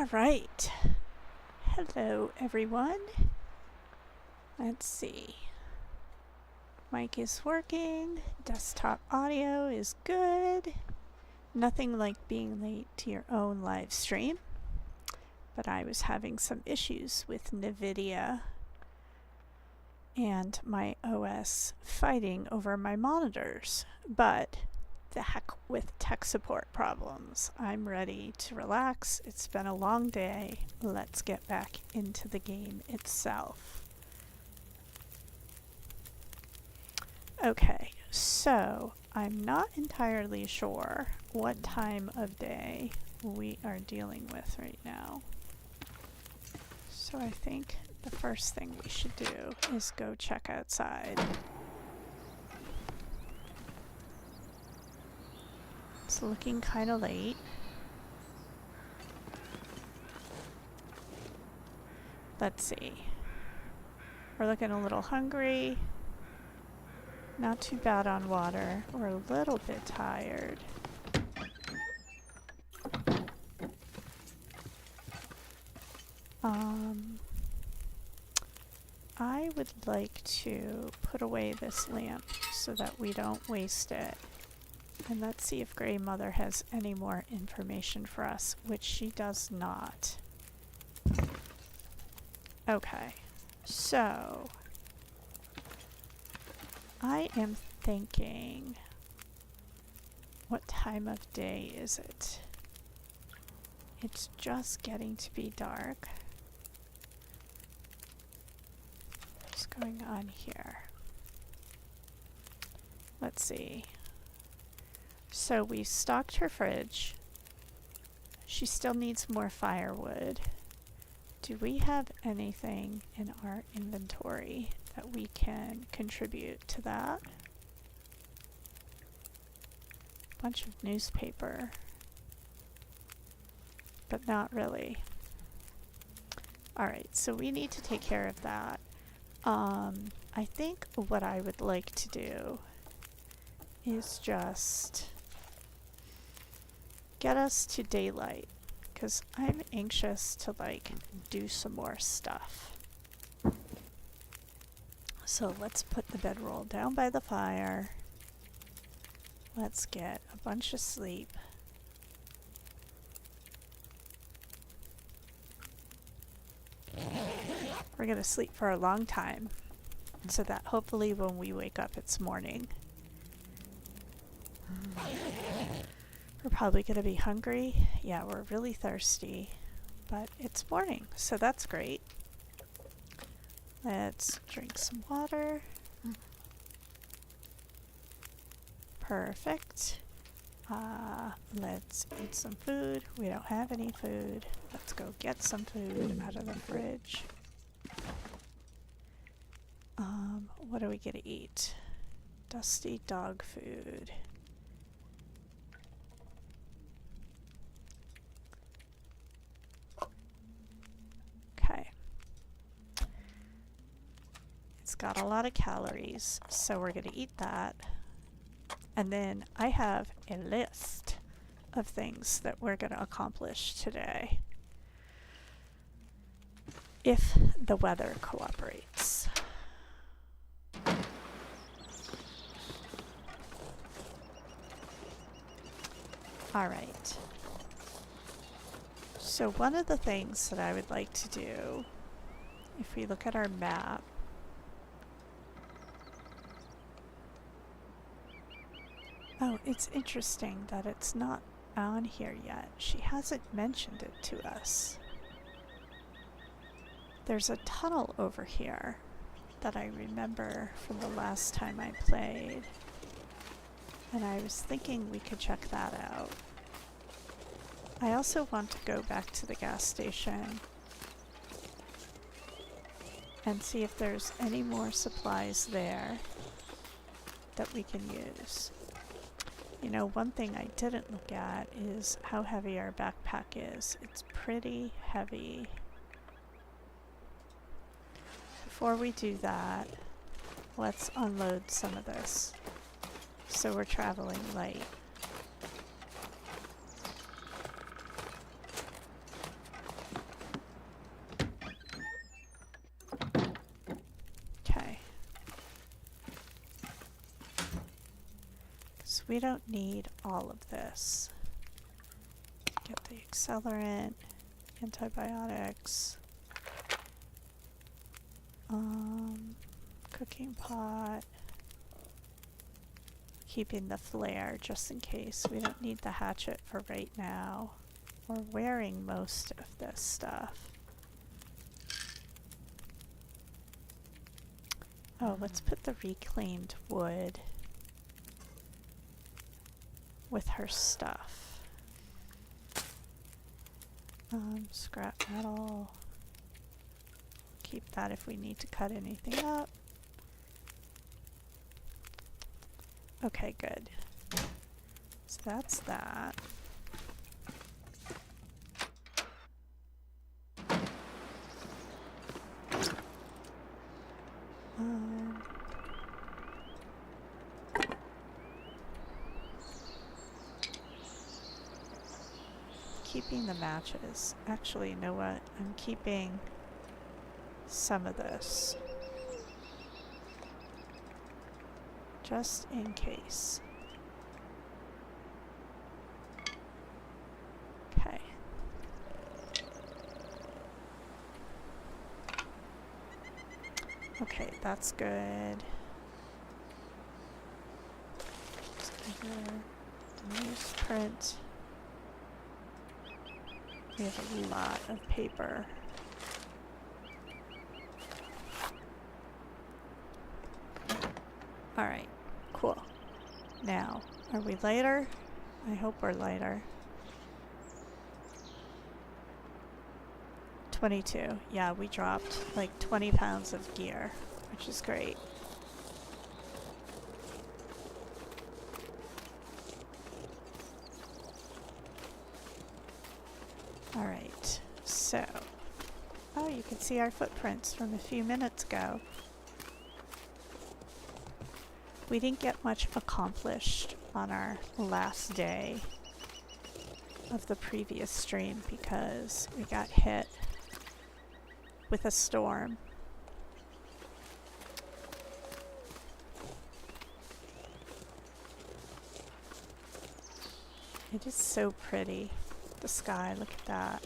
All right. Hello, everyone. Let's see. Mic is working. Desktop audio is good. Nothing like being late to your own live stream. But I was having some issues with NVIDIA and my OS fighting over my monitors. But the heck with tech support problems. I'm ready to relax. It's been a long day. Let's get back into the game itself. Okay, so I'm not entirely sure what time of day we are dealing with right now. So I think the first thing we should do is go check outside. It's looking kind of late. Let's see. We're looking a little hungry. Not too bad on water. We're a little bit tired. I would like to put away this lamp so that we don't waste it. And let's see if Grey Mother has any more information for us, which she does not. Okay, so I am thinking, what time of day is it? It's just getting to be dark. What's going on here? Let's see. So we stocked her fridge. She still needs more firewood. Do we have anything in our inventory that we can contribute to that? Bunch of newspaper. But not really. Alright, so we need to take care of that. I think what I would like to do is just get us to daylight, because I'm anxious to do some more stuff. So let's put the bedroll down by the fire. Let's get a bunch of sleep. We're gonna sleep for a long time, so that hopefully when we wake up it's morning. We're probably going to be hungry. Yeah, we're really thirsty, but it's morning, so that's great. Let's drink some water. Perfect. Let's eat some food. We don't have any food. Let's go get some food out of the fridge. What are we going to eat? Dusty dog food. It's got a lot of calories, so we're going to eat that. And then I have a list of things that we're going to accomplish today, if the weather cooperates. All right. So one of the things that I would like to do, if we look at our map, oh, it's interesting that it's not on here yet. She hasn't mentioned it to us. There's a tunnel over here that I remember from the last time I played. And I was thinking we could check that out. I also want to go back to the gas station and see if there's any more supplies there that we can use. You know, one thing I didn't look at is how heavy our backpack is. It's pretty heavy. Before we do that, let's unload some of this, so we're traveling light. So we don't need all of this. Get the accelerant, antibiotics, cooking pot, keeping the flare just in case. We don't need the hatchet for right now. We're wearing most of this stuff. Oh, let's put the reclaimed wood with her stuff. Scrap metal. Keep that if we need to cut anything up. Okay, good. So that's that. Keeping the matches. Actually, you know what? I'm keeping some of this. Just in case. Okay. Okay, that's good. Newsprint. We have a lot of paper. Alright, cool. Now, are we lighter? I hope we're lighter. 22. Yeah, we dropped like 20 pounds of gear, which is great. Alright, so... Oh, you can see our footprints from a few minutes ago. We didn't get much accomplished on our last day of the previous stream because we got hit with a storm. It is so pretty. The sky, look at that.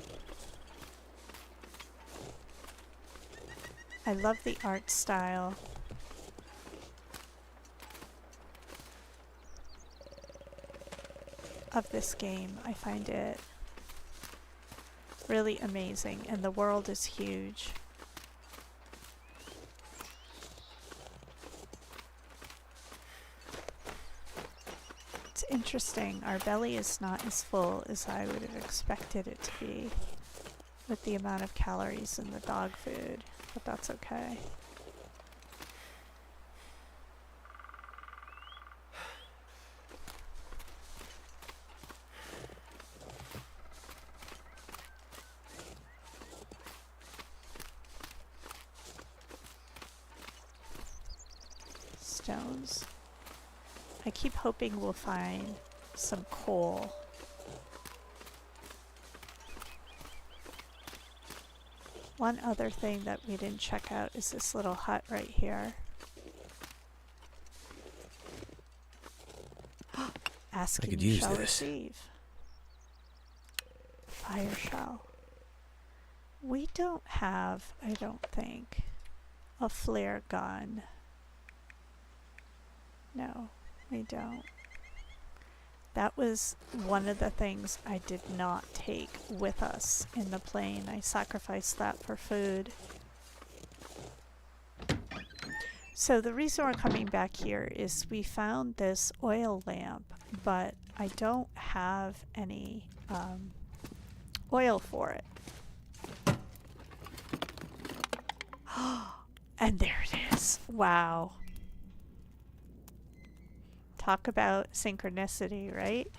I love the art style. Of this game. I find it really amazing, and the world is huge. It's interesting, our belly is not as full as I would have expected it to be with the amount of calories in the dog food, but that's okay. Stones. I keep hoping we'll find some coal. One other thing that we didn't check out is this little hut right here. Asking I could use shall this. receive. Fire shell. We don't have, I don't think, a flare gun. No, we don't. That was one of the things I did not take with us in the plane. I sacrificed that for food. So the reason we're coming back here is we found this oil lamp, but I don't have any oil for it. And there it is. Wow. Talk about synchronicity, right?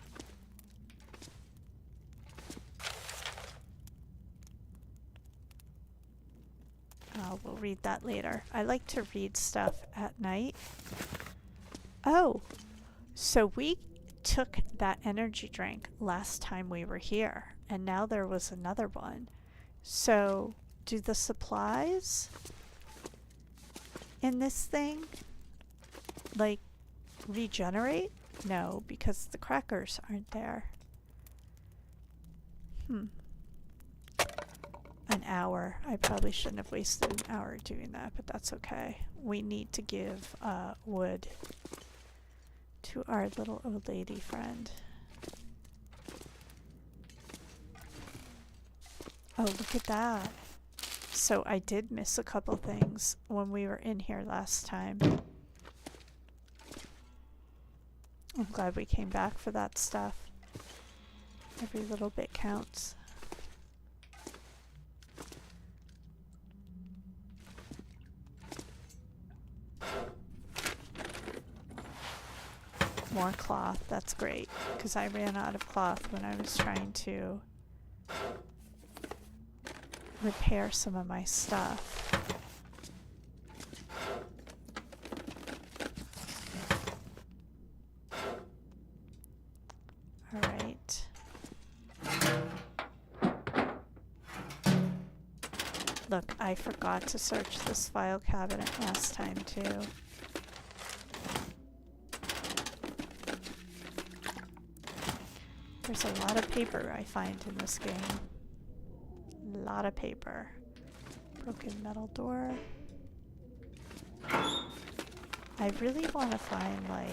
We'll read that later. I like to read stuff at night. Oh, so we took that energy drink last time we were here, and now there was another one. So, do the supplies in this thing, like, regenerate No, because the crackers aren't there. An hour. I probably shouldn't have wasted an hour doing that, but that's okay. We need to give wood to our little old lady friend. Oh, look at that. So I did miss a couple things when we were in here last time. I'm glad we came back for that stuff. Every little bit counts. More cloth, that's great, because I ran out of cloth when I was trying to repair some of my stuff. Alright. Look, I forgot to search this file cabinet last time too. There's a lot of paper I find in this game. A lot of paper. Broken metal door. I really want to find like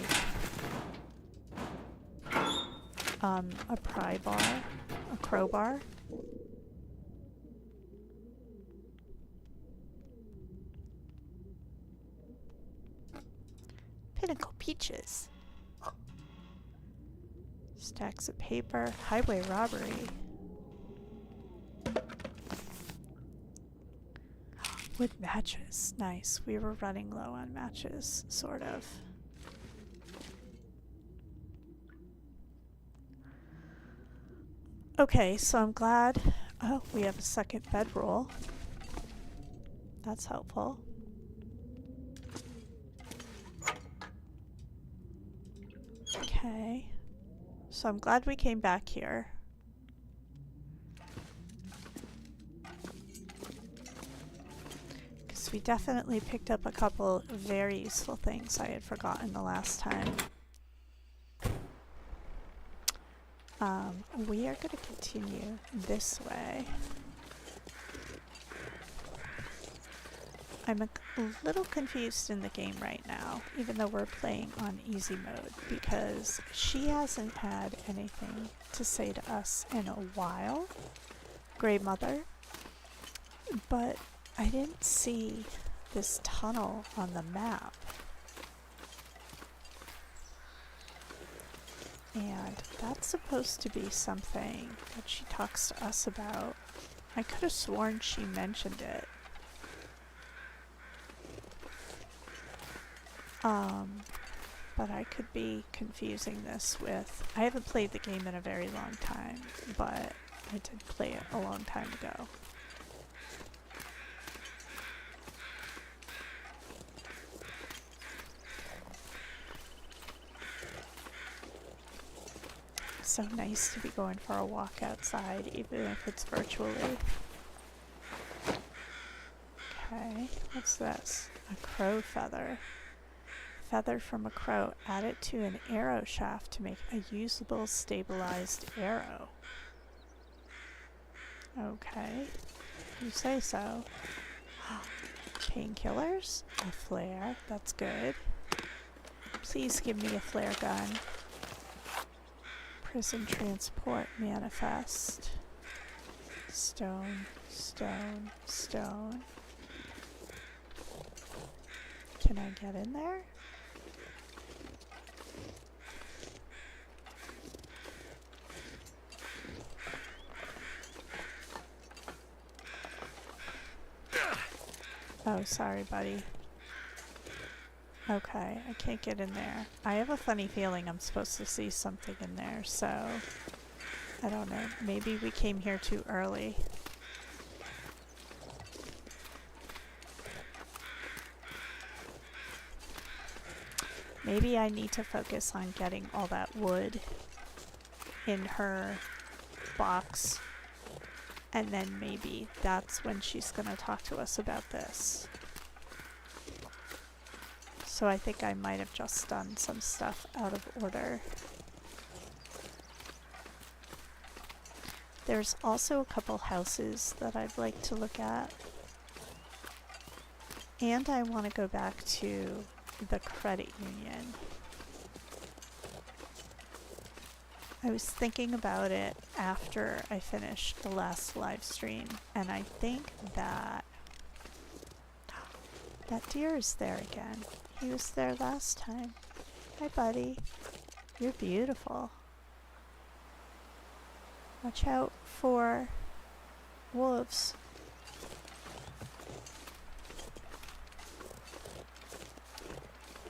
a pry bar, a crowbar. Pinnacle peaches. Stacks of paper. Highway robbery. Wood matches. Nice. We were running low on matches, sort of. Okay, so I'm glad. Oh, we have a second bedroll. That's helpful. Okay. So I'm glad we came back here. Because we definitely picked up a couple very useful things I had forgotten the last time. We are going to continue this way. I'm a little confused in the game right now, even though we're playing on easy mode, because she hasn't had anything to say to us in a while, Grey Mother, but I didn't see this tunnel on the map. And that's supposed to be something that she talks to us about. I could have sworn she mentioned it. But I could be confusing this with... I haven't played the game in a very long time, but I did play it a long time ago. So nice to be going for a walk outside, even if it's virtually. Okay, what's this? A crow feather. Feather from a crow. Add it to an arrow shaft to make a usable stabilized arrow. Okay, you say so. Painkillers? A flare. That's good. Please give me a flare gun. Prison transport manifest. Stone, stone, stone. Can I get in there? Oh, sorry, buddy. Okay, I can't get in there. I have a funny feeling I'm supposed to see something in there, so... I don't know. Maybe we came here too early. Maybe I need to focus on getting all that wood in her box. And then maybe that's when she's going to talk to us about this. So I think I might have just done some stuff out of order. There's also a couple houses that I'd like to look at. And I want to go back to the credit union. I was thinking about it after I finished the last live stream, and I think that that deer is there again. He was there last time. Hi, buddy. You're beautiful. Watch out for wolves.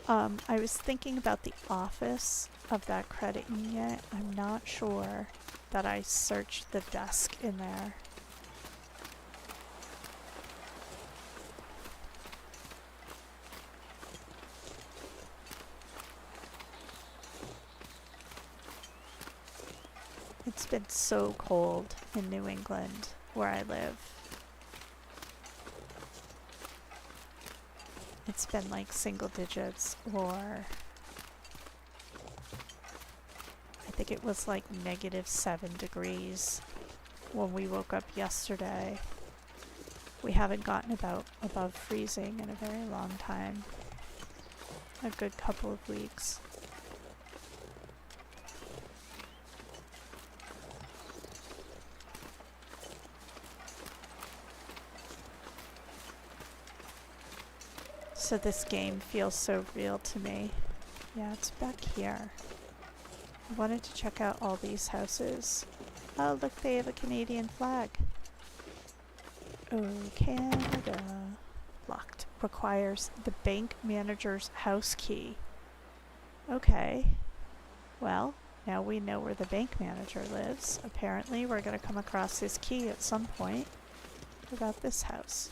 I was thinking about the office of that credit union. I'm not sure that I searched the desk in there. It's been so cold in New England where I live. It's been like single digits, or I think it was like -7 degrees when we woke up yesterday. We haven't gotten above freezing in a very long time. A good couple of weeks. So this game feels so real to me. Yeah, it's back here. I wanted to check out all these houses. Oh, look, they have a Canadian flag. Oh, Canada. Locked. Requires the bank manager's house key. Okay. Well, now we know where the bank manager lives. Apparently, we're going to come across his key at some point. What about this house?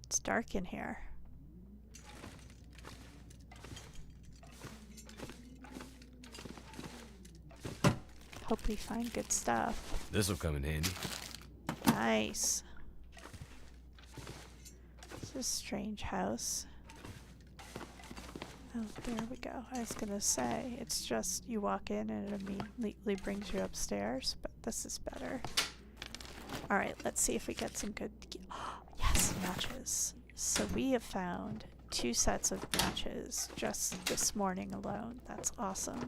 It's dark in here. Hope we find good stuff. This'll come in handy. Nice. This is a strange house. Oh, there we go. I was gonna say, it's just you walk in and it immediately brings you upstairs, but this is better. Alright, let's see if we get some good... Yes, matches. So we have found 2 sets of matches just this morning alone. That's awesome.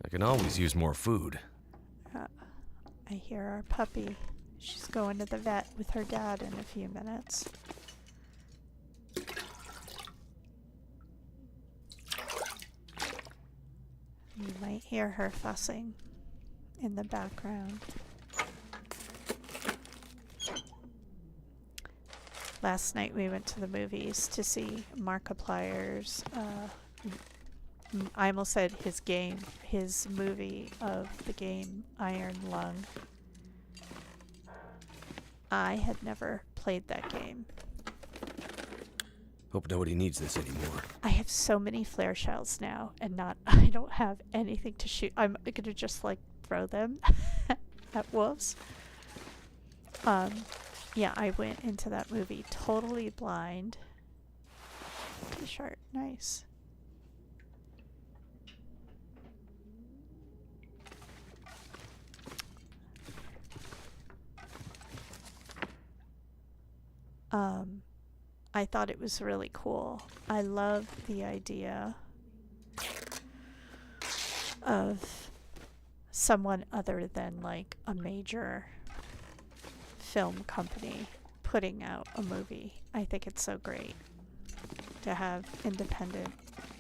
I can always use more food. I hear our puppy. She's going to the vet with her dad in a few minutes. You might hear her fussing in the background. Last night we went to the movies to see Markiplier's, I almost said his movie of the game Iron Lung. I had never played that game. Hope nobody needs this anymore. I have so many flare shells now, and I don't have anything to shoot. I'm gonna just like throw them at wolves. Yeah, I went into that movie totally blind. T-shirt, nice. I thought it was really cool. I love the idea of someone other than like a major film company putting out a movie. I think it's so great to have independent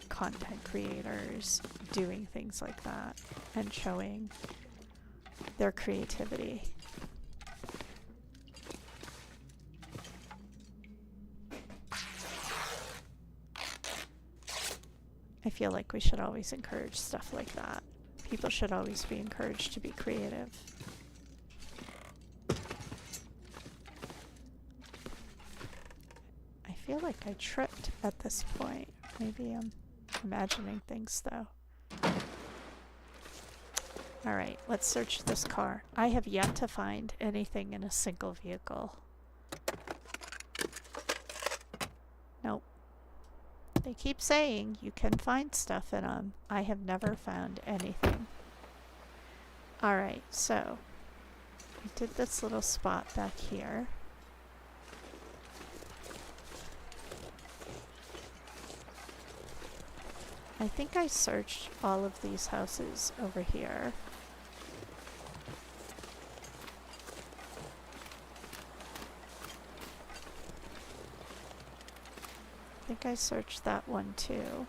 content creators doing things like that and showing their creativity. I feel like we should always encourage stuff like that. People should always be encouraged to be creative. feel like I tripped at this point. Maybe I'm imagining things though. Alright, let's search this car. I have yet to find anything in a single vehicle. Nope. They keep saying you can find stuff in them. I have never found anything. Alright, so I did this little spot back here. I think I searched all of these houses over here. I think I searched that one too.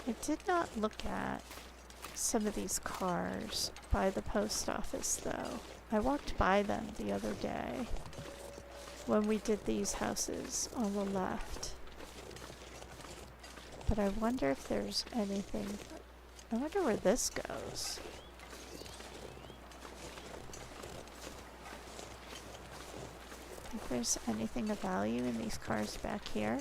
I did not look at some of these cars by the post office though. I walked by them the other day when we did these houses on the left. But I wonder if there's anything. I wonder where this goes. Think there's anything of value in these cars back here?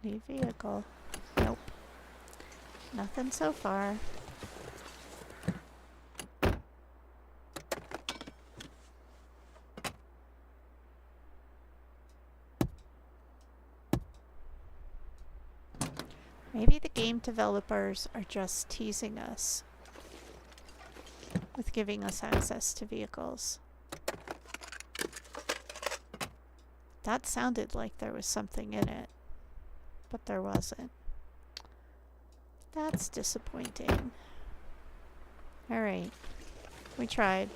Need vehicle. Nope. Nothing so far. Maybe the game developers are just teasing us with giving us access to vehicles. That sounded like there was something in it. But there wasn't. That's disappointing. Alright. We tried.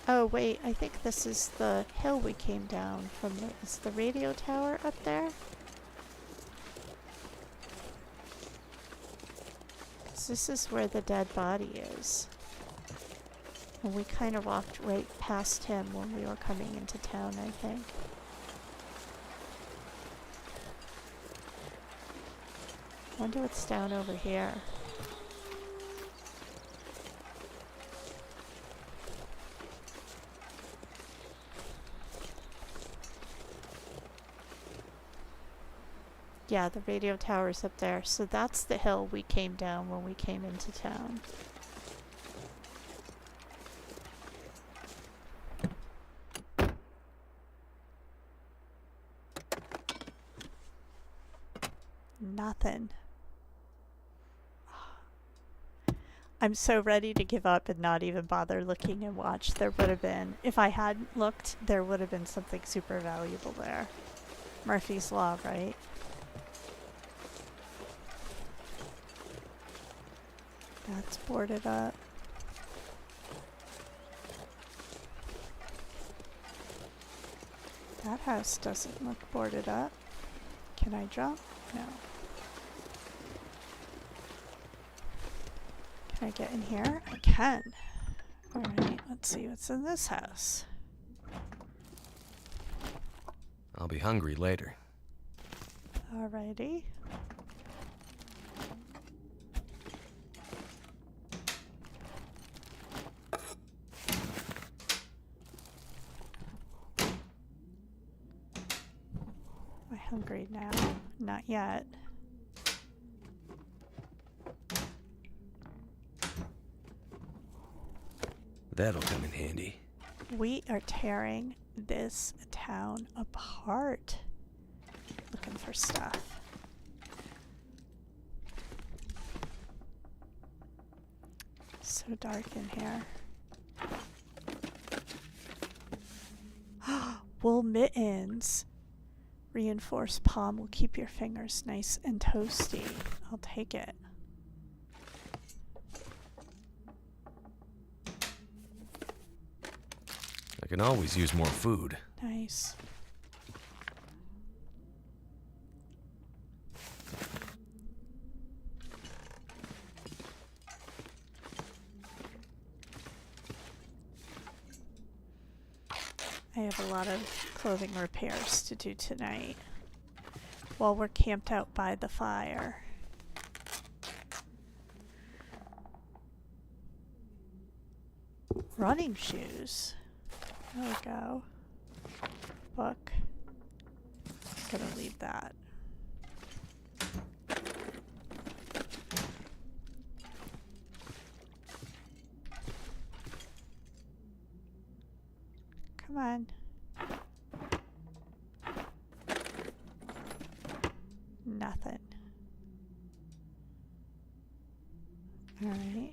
Oh wait, I think this is the hill we came down from. Is the radio tower up there? 'Cause this is where the dead body is. And we kind of walked right past him when we were coming into town, I think. Wonder what's down over here. Yeah, the radio tower's up there. So that's the hill we came down when we came into town. Nothing. I'm so ready to give up and not even bother looking and watch. There would have been, if I hadn't looked, there would have been something super valuable there. Murphy's Law, right? That's boarded up. That house doesn't look boarded up. Can I jump? No. Can I get in here? I can. Alright, let's see what's in this house. I'll be hungry later. Alrighty. Am I hungry now? Not yet. That'll come in handy. We are tearing this town apart. Looking for stuff. So dark in here. Wool mittens. Reinforced palm will keep your fingers nice and toasty. I'll take it. I can always use more food. Nice. I have a lot of clothing repairs to do tonight while we're camped out by the fire. Running shoes. There we go. Book. Gonna leave that. Come on. Nothing. All right.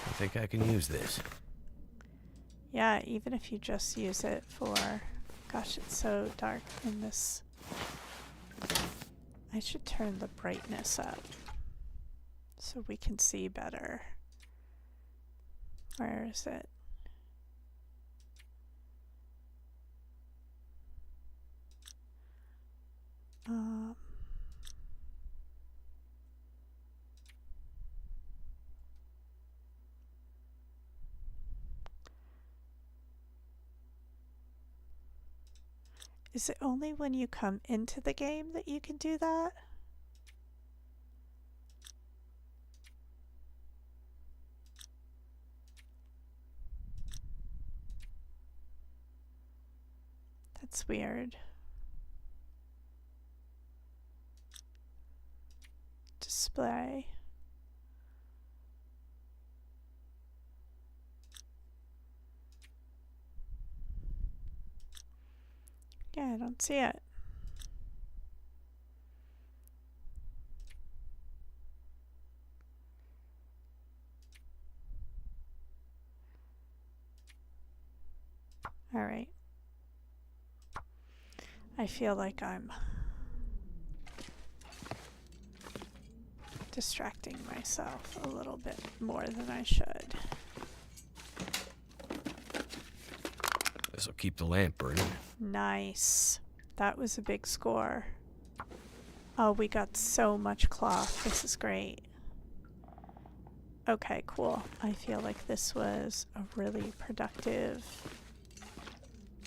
I think I can use this. Yeah, even if you just use it for... Gosh, it's so dark in this. I should turn the brightness up so we can see better. Where is it? Is it only when you come into the game that you can do that? That's weird. Display. Yeah, I don't see it. All right. I feel like I'm distracting myself a little bit more than I should. This'll keep the lamp burning. Nice. That was a big score. Oh, we got so much cloth. This is great. Okay, cool. I feel like this was a really productive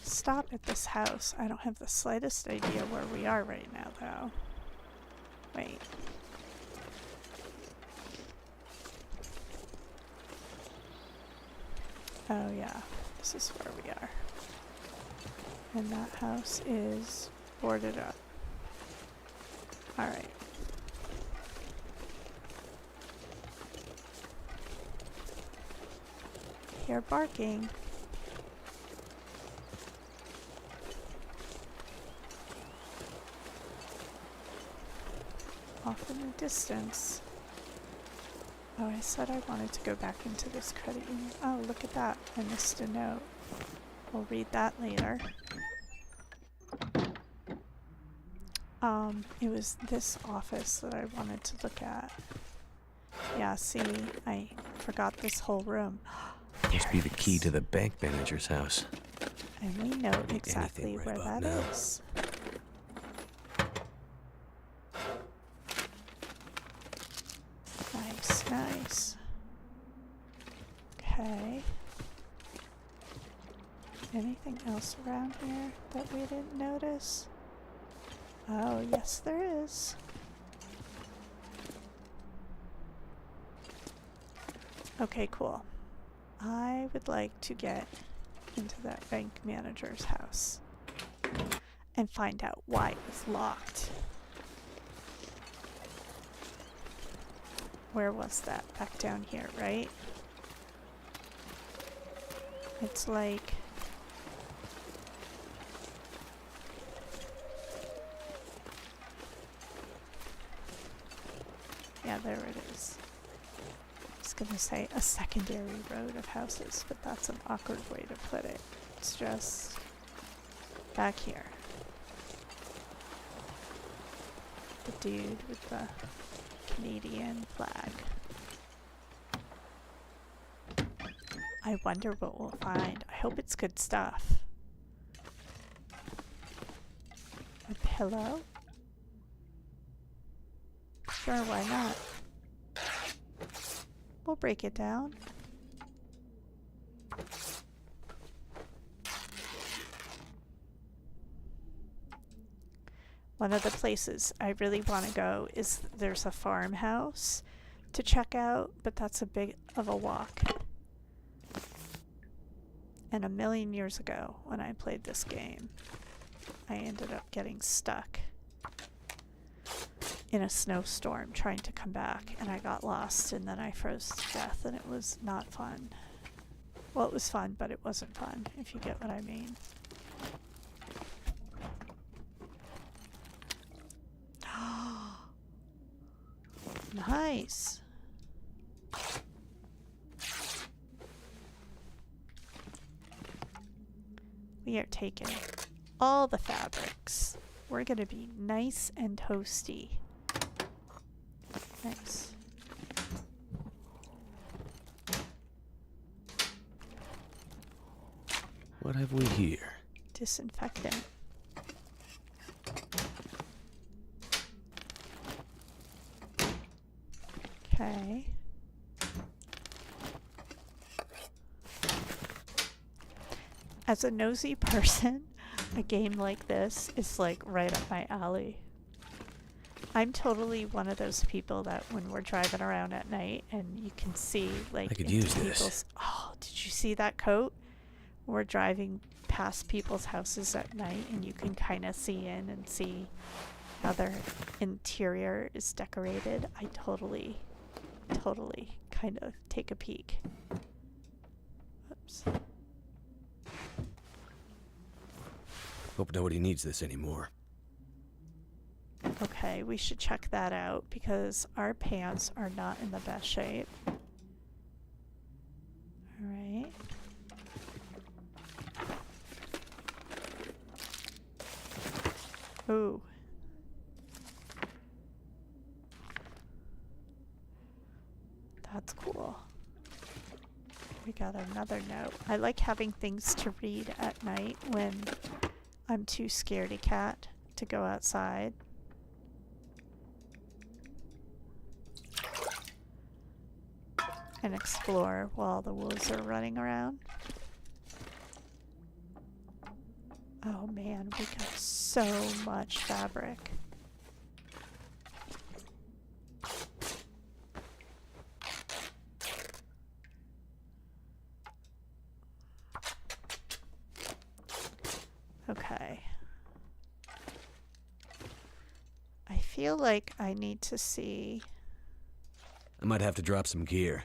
stop at this house. I don't have the slightest idea where we are right now, though. Wait. Oh, yeah. This is where we are. And that house is boarded up. Alright. Hear barking. Off in the distance. Oh, I said I wanted to go back into this credit union. Oh, look at that. I missed a note. We'll read that later. It was this office that I wanted to look at. Yeah, see, I forgot this whole room. Must be the key to the bank manager's house. And we know exactly where that is. Nice, nice. Okay. Anything else around here that we didn't notice? Oh, yes there is. Okay, cool. I would like to get into that bank manager's house and find out why it was locked. Where was that? Back down here, right? It's like... Yeah, there it is. I was gonna say a secondary road of houses, but that's an awkward way to put it. It's just back here. The dude with the Canadian flag. I wonder what we'll find. I hope it's good stuff. A pillow? Sure, why not? We'll break it down. One of the places I really want to go is there's a farmhouse to check out, but that's a bit of a walk. And a million years ago, when I played this game, I ended up getting stuck in a snowstorm trying to come back, and I got lost, and then I froze to death, and it was not fun. Well, it was fun, but it wasn't fun, if you get what I mean. Nice. We are taking all the fabrics. We're going to be nice and toasty. Nice. What have we here? Disinfectant. Okay. As a nosy person, a game like this is like right up my alley. I'm totally one of those people that when we're driving around at night and you can see like I could into use this. people's— oh, did you see that coat? We're driving past people's houses at night and you can kind of see in and see how their interior is decorated. I totally kind of take a peek. Whoops. Hope nobody needs this anymore. Okay, we should check that out because our pants are not in the best shape. Alright. Ooh. That's cool. We got another note. I like having things to read at night when I'm too scaredy cat to go outside. And explore while the wolves are running around. Oh man, we got so much fabric. Okay. I feel like I need to see— I might have to drop some gear.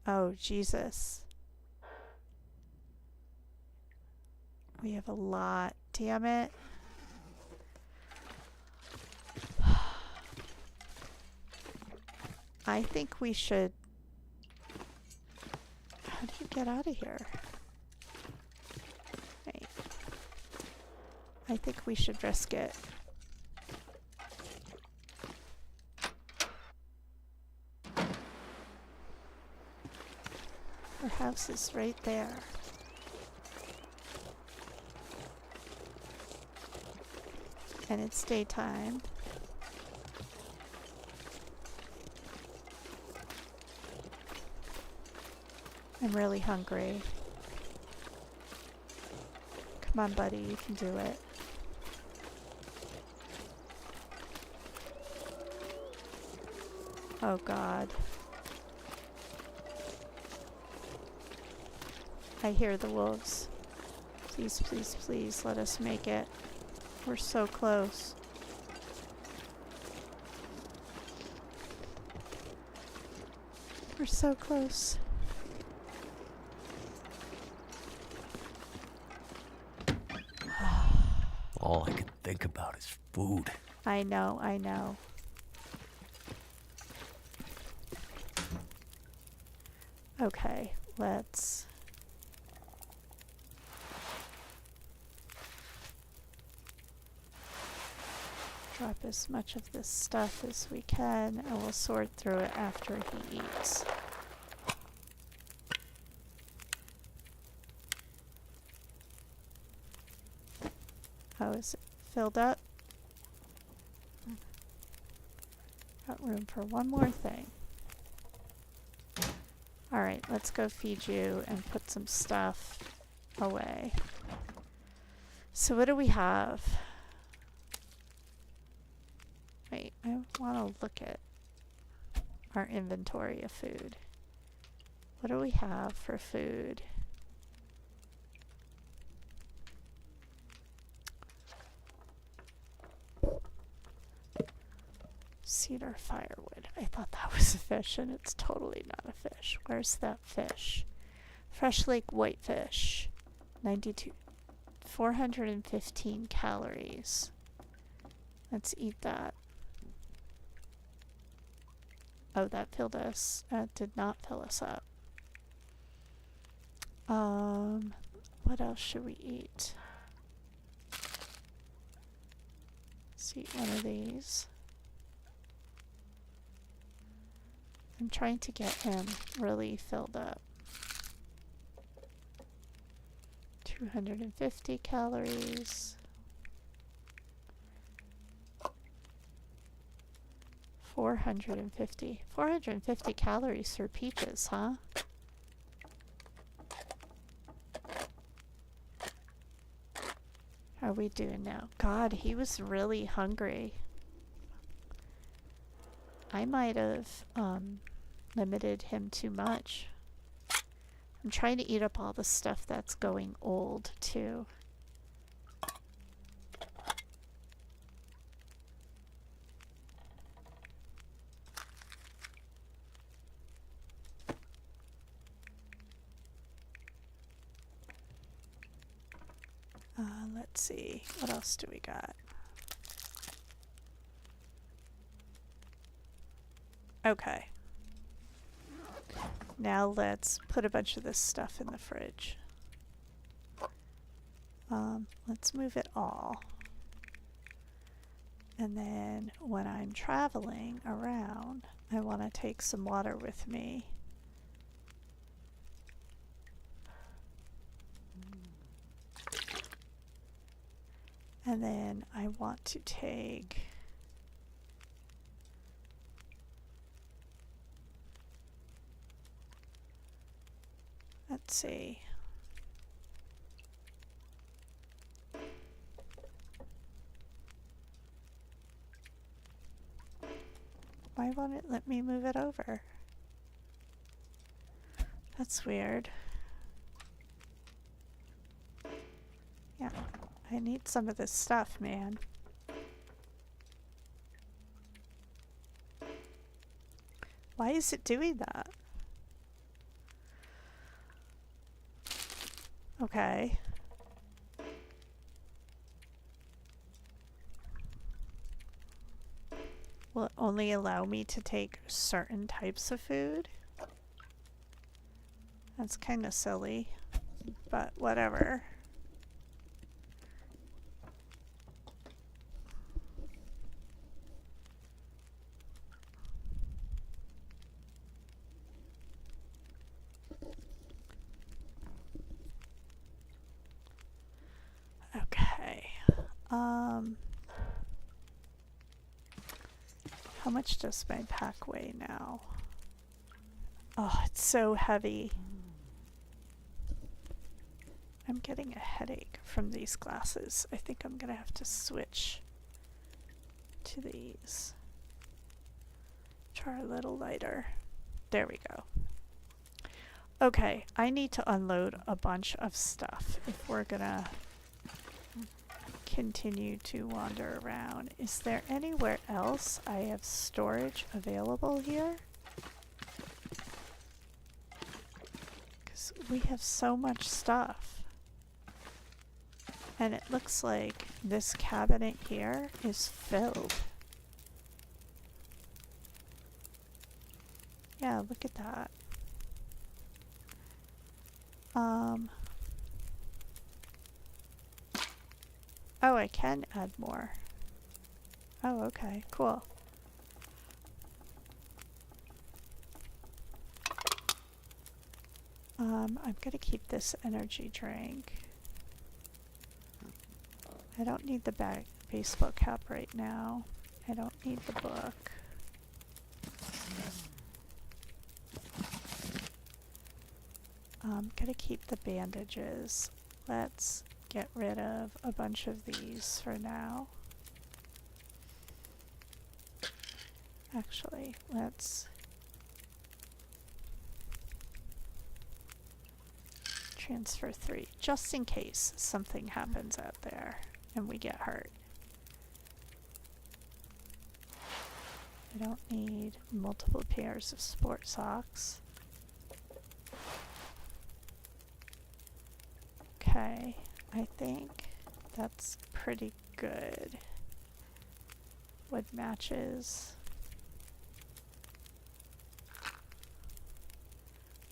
oh, Jesus. We have a lot. Damn it. I think we should— how do you get out of here? Wait. I think we should risk it. Her house is right there. And it's daytime. I'm really hungry. Come on, buddy, you can do it. Oh, God. I hear the wolves. Please, please, please, let us make it. We're so close. We're so close. All I can think about is food. I know, I know. Okay, let's— drop as much of this stuff as we can, and we'll sort through it after he eats. Oh, is it filled up? Got room for one more thing. Alright, let's go feed you and put some stuff away. So what do we have? Wait, I want to look at our inventory of food. What do we have for food? Cedar firewood. I thought that was a fish and it's totally not a fish. Where's that fish? Fresh lake whitefish. 92. 415 calories. Let's eat that. Oh, that filled us. Did not fill us up. What else should we eat? Let's eat one of these. I'm trying to get him really filled up. 250 calories. 450 calories for peaches, huh? How are we doing now? God, he was really hungry. I might have limited him too much. I'm trying to eat up all the stuff that's going old too. Let's see, what else do we got? Okay. Now let's put a bunch of this stuff in the fridge. Let's move it all. And then when I'm traveling around, I want to take some water with me. And then I want to take let's see. Why won't it let me move it over? That's weird. Yeah. I need some of this stuff, man. Why is it doing that? Okay. Will it only allow me to take certain types of food? That's kind of silly, but whatever. Okay. How much does my pack weigh now? Oh, it's so heavy. I'm getting a headache from these glasses. I think I'm gonna have to switch to these. Try a little lighter. There we go. Okay, I need to unload a bunch of stuff if we're gonna continue to wander around. Is there anywhere else I have storage available here? Because we have so much stuff. And it looks like this cabinet here is filled. Yeah, look at that. Oh, I can add more. Oh, okay, cool. I'm gonna keep this energy drink. I don't need the baseball cap right now. I don't need the book. I'm gonna keep the bandages. Let's get rid of a bunch of these for now. Actually, let's transfer 3, just in case something happens out there and we get hurt. I don't need multiple pairs of sport socks. Okay, I think that's pretty good. Wood matches.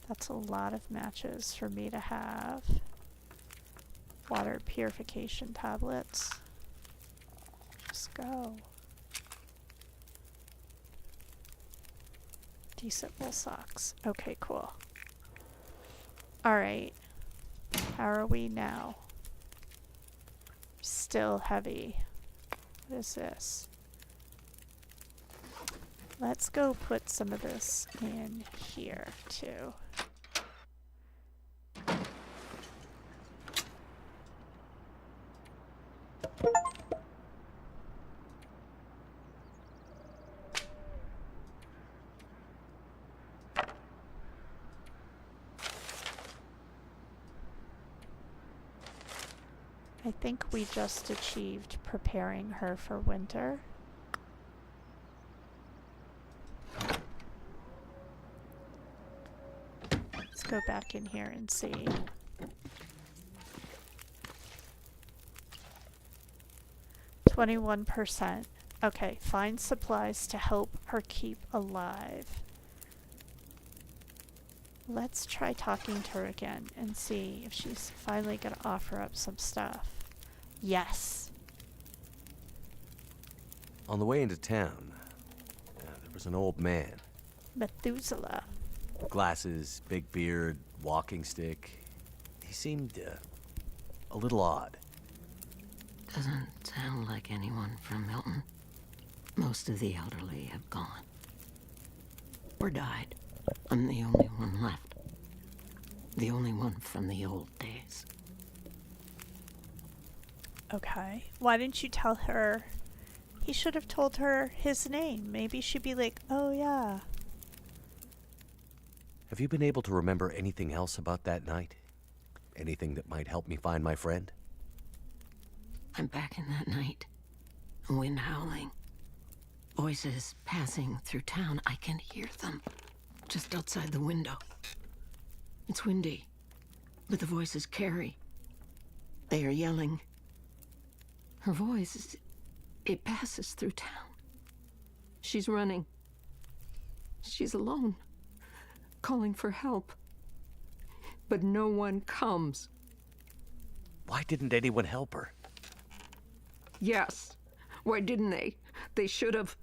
That's a lot of matches for me to have. Water purification tablets. Just go. Decent wool socks. Okay, cool. Alright. How are we now? Still heavy. What is this? Let's go put some of this in here too. I think we just achieved preparing her for winter. Let's go back in here and see. %. Okay, find supplies to help her keep alive. Let's try talking to her again and see if she's finally gonna offer up some stuff. Yes. On the way into town, there was an old man. Methuselah. Glasses, big beard, walking stick. He seemed a little odd. Doesn't sound like anyone from Milton. Most of the elderly have gone. Or died. I'm the only one left. The only one from the old days. Okay. Why didn't you tell her? He should have told her his name. Maybe she'd be like, oh yeah. Have you been able to remember anything else about that night? Anything that might help me find my friend? I'm back in that night. Wind howling. Voices passing through town. I can hear them. Just outside the window. It's windy, but the voices carry. They are yelling. Her voice, it passes through town. She's running. She's alone, calling for help. But no one comes. Why didn't anyone help her? Yes. Why didn't they? They should have.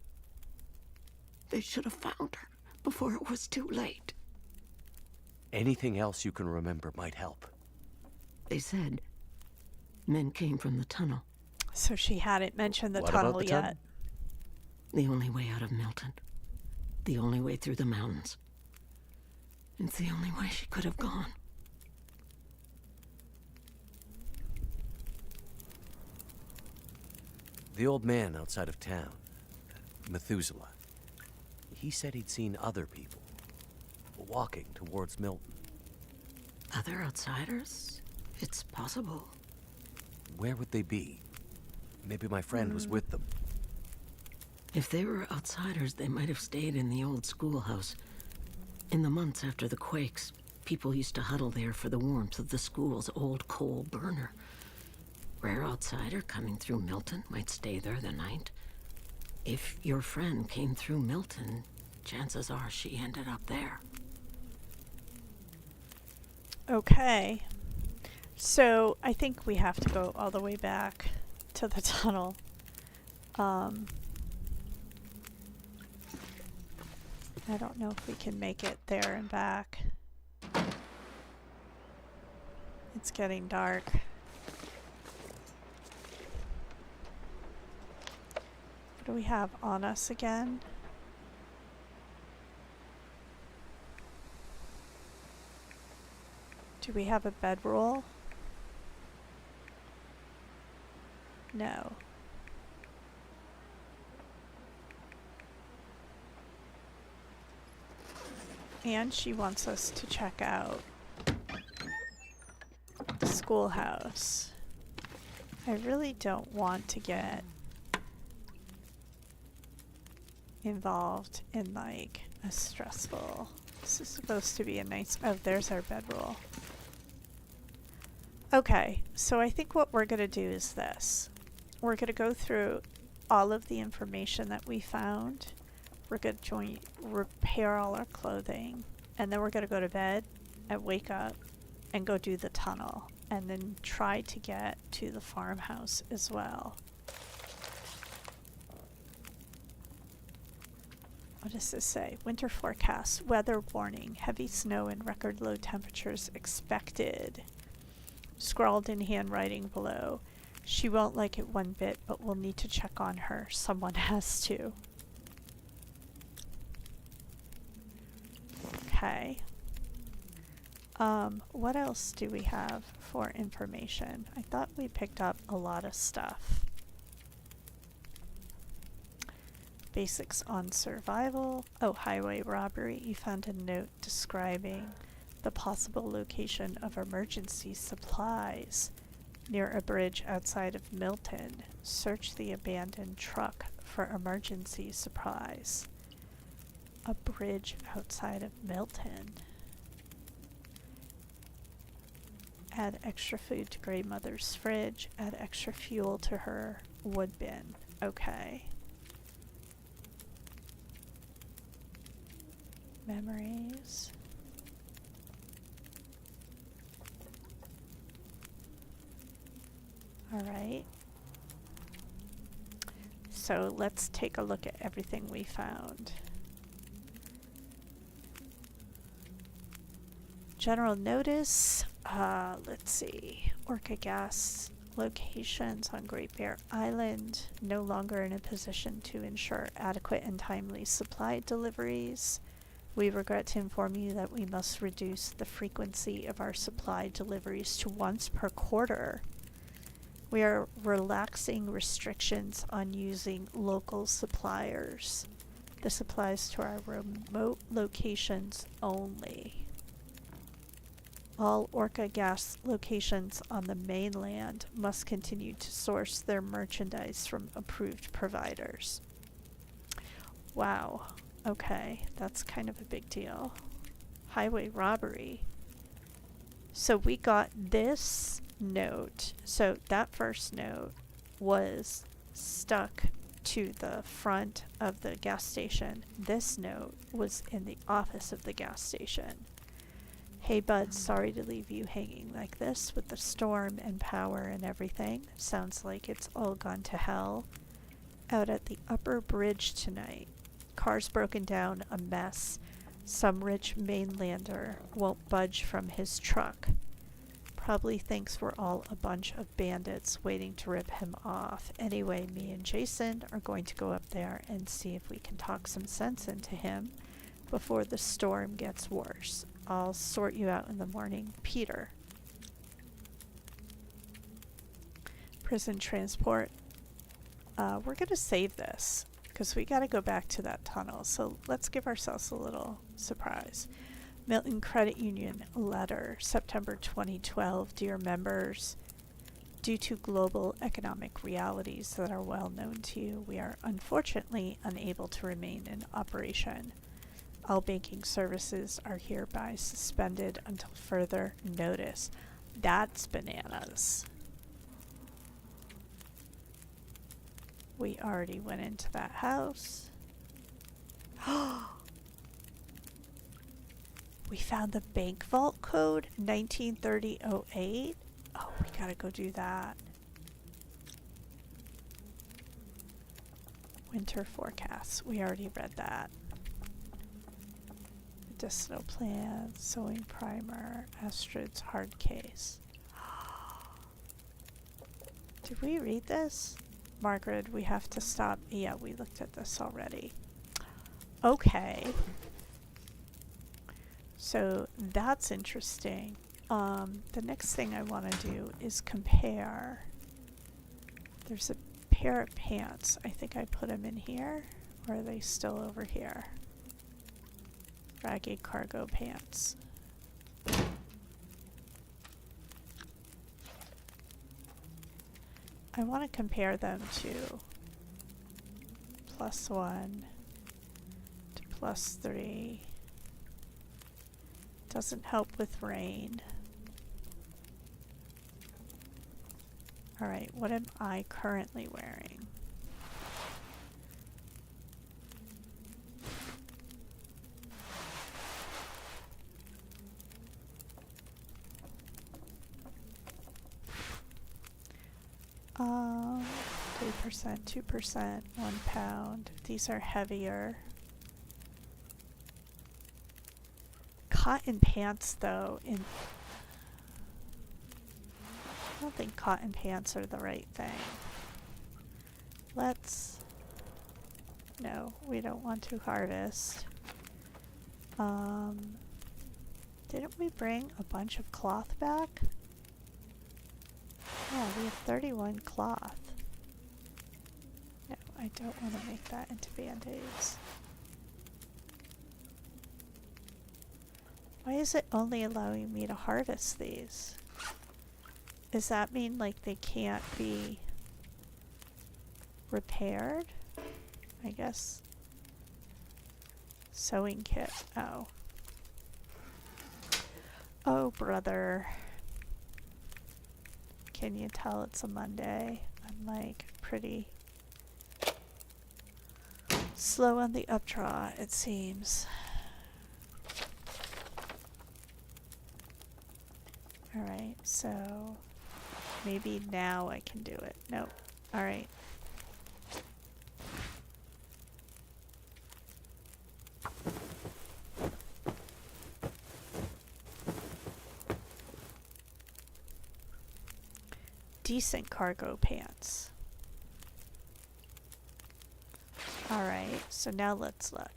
They should have found her before it was too late. Anything else you can remember might help. They said men came from the tunnel. So she hadn't mentioned the What tunnel about the yet. tunnel? The only way out of Milton. The only way through the mountains. It's the only way she could have gone. The old man outside of town, Methuselah, he said he'd seen other people walking towards Milton. Other outsiders? It's possible. Where would they be? Maybe my friend was with them. If they were outsiders, they might have stayed in the old schoolhouse. In the months after the quakes, people used to huddle there for the warmth of the school's old coal burner. Rare outsider coming through Milton might stay there the night. If your friend came through Milton, chances are she ended up there. Okay. So I think we have to go all the way back to the tunnel. I don't know if we can make it there and back. It's getting dark. What do we have on us again? Do we have a bedroll? No. And she wants us to check out the schoolhouse. I really don't want to get involved in like a stressful. This is supposed to be a nice. Oh, there's our bedroll. Okay, so I think what we're going to do is this. We're going to go through all of the information that we found. We're going to repair all our clothing, and then we're going to go to bed and wake up and go do the tunnel, and then try to get to the farmhouse as well. What does this say? Winter forecast, weather warning, heavy snow and record low temperatures expected. Scrawled in handwriting below. She won't like it one bit, but we'll need to check on her. Someone has to. Okay. What else do we have for information? I thought we picked up a lot of stuff. Basics on survival. Oh, highway robbery. You found a note describing the possible location of emergency supplies near a bridge outside of Milton. Search the abandoned truck for emergency supplies. A bridge outside of Milton. Add extra food to grandmother's fridge. Add extra fuel to her wood bin. Okay. Memories. Alright. So let's take a look at everything we found. General notice. Let's see. Orca gas locations on Great Bear Island. No longer in a position to ensure adequate and timely supply deliveries. We regret to inform you that we must reduce the frequency of our supply deliveries to once per quarter. We are relaxing restrictions on using local suppliers. This applies to our remote locations only. All Orca gas locations on the mainland must continue to source their merchandise from approved providers. Wow. Okay, that's kind of a big deal. Highway robbery. So we got this note. So that first note was stuck to the front of the gas station. This note was in the office of the gas station. Hey bud, sorry to leave you hanging like this with the storm and power and everything. Sounds like it's all gone to hell. Out at the upper bridge tonight. Car's broken down, a mess. Some rich mainlander won't budge from his truck. Probably thinks we're all a bunch of bandits waiting to rip him off. Anyway, me and Jason are going to go up there and see if we can talk some sense into him before the storm gets worse. I'll sort you out in the morning. Peter. Prison transport. We're going to save this because we got to go back to that tunnel. So let's give ourselves a little surprise. Milton Credit Union letter, September 2012. Dear members, due to global economic realities that are well known to you, we are unfortunately unable to remain in operation. All banking services are hereby suspended until further notice. That's bananas. We already went into that house. We found the bank vault code, 1930-08. Oh, we gotta go do that. Winter forecast. We already read that. Medicinal plant, sewing primer, Astrid's hard case. Did we read this? Margaret, we have to stop. Yeah, we looked at this already. Okay. So that's interesting. The next thing I want to do is compare. There's a pair of pants. I think I put them in here, or are they still over here? Ragged cargo pants. I want to compare them to +1 to +3. Doesn't help with rain. Alright, what am I currently wearing? Um, 3%, 2%, 1 pound. These are heavier. Cotton pants, though, I don't think cotton pants are the right thing. No, we don't want to harvest. Didn't we bring a bunch of cloth back? Yeah, we have 31 cloth. No, I don't want to make that into band-aids. Why is it only allowing me to harvest these? Does that mean like they can't be repaired? I guess. Sewing kit. Oh. Oh, brother. Can you tell it's a Monday? I'm like pretty slow on the updraw, it seems. Alright, so maybe now I can do it. Nope. Alright. Decent cargo pants. Alright, so now let's look.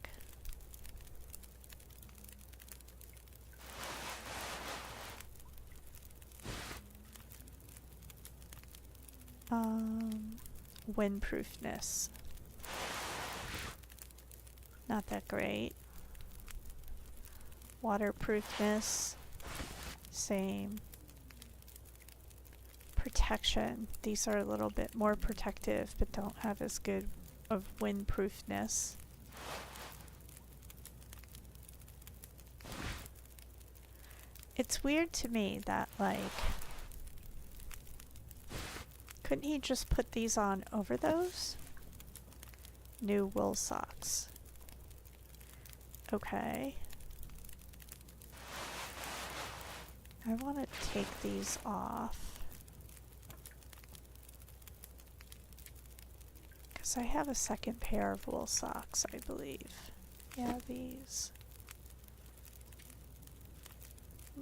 Windproofness. Not that great. Waterproofness. Same. Protection. These are a little bit more protective, but don't have as good of windproofness. It's weird to me that, like, couldn't he just put these on over those? New wool socks. Okay. I want to take these off. Because I have a second pair of wool socks, I believe. Yeah, these.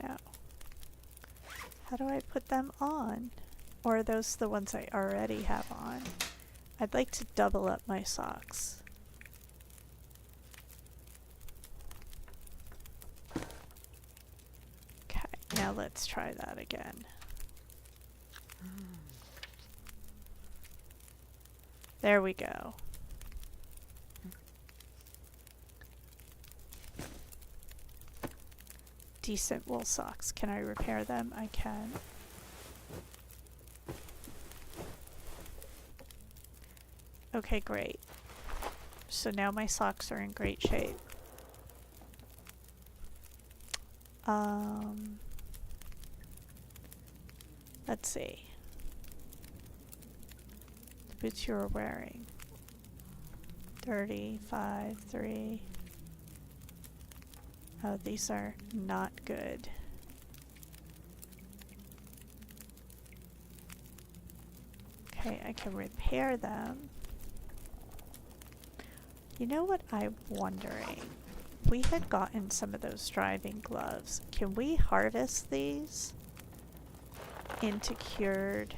No. How do I put them on? Or are those the ones I already have on? I'd like to double up my socks. Okay, now let's try that again. There we go. Decent wool socks. Can I repair them? I can. Okay, great. So now my socks are in great shape. Let's see. The boots you're wearing. 35, 3. Oh, these are not good. Okay, I can repair them. You know what I'm wondering? We had gotten some of those driving gloves. Can we harvest these into cured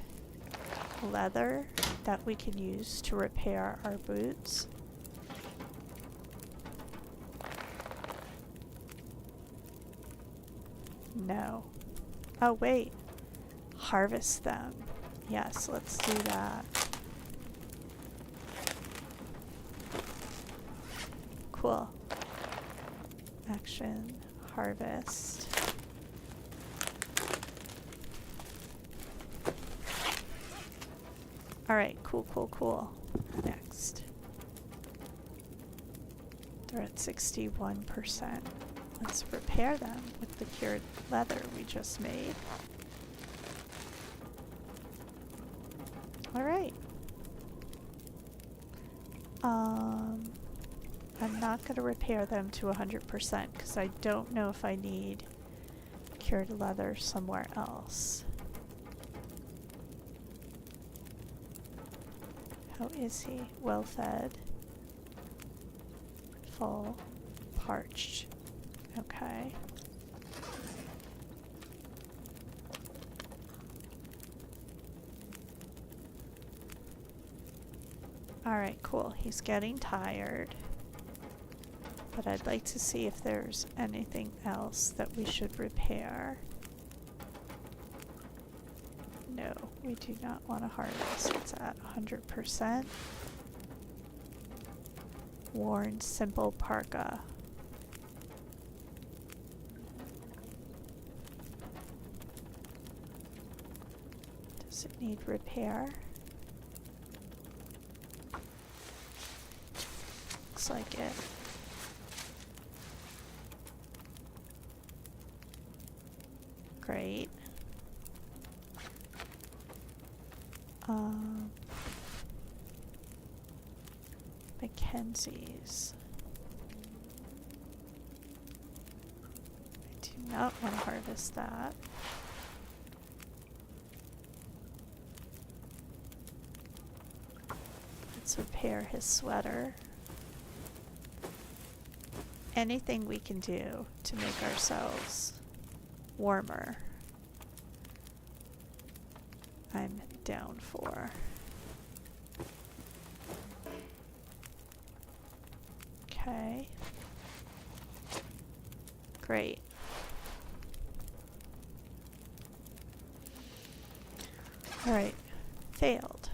leather that we can use to repair our boots? No. Oh, wait. Harvest them. Yes, let's do that. Cool. Action. Harvest. Alright, cool, cool, cool. Next. They're at 61%. Let's repair them with the cured leather we just made. Alright. I'm not going to repair them to 100% because I don't know if I need cured leather somewhere else. How is he? Well fed. Full. Parched. Okay. Alright, cool. He's getting tired. But I'd like to see if there's anything else that we should repair. No, we do not want to harvest. It's at 100%. Worn simple parka. Does it need repair? Looks like it. Great. Mackenzie's. I do not want to harvest that. Let's repair his sweater. Anything we can do to make ourselves warmer, I'm down for. Okay. Great. Alright. Failed.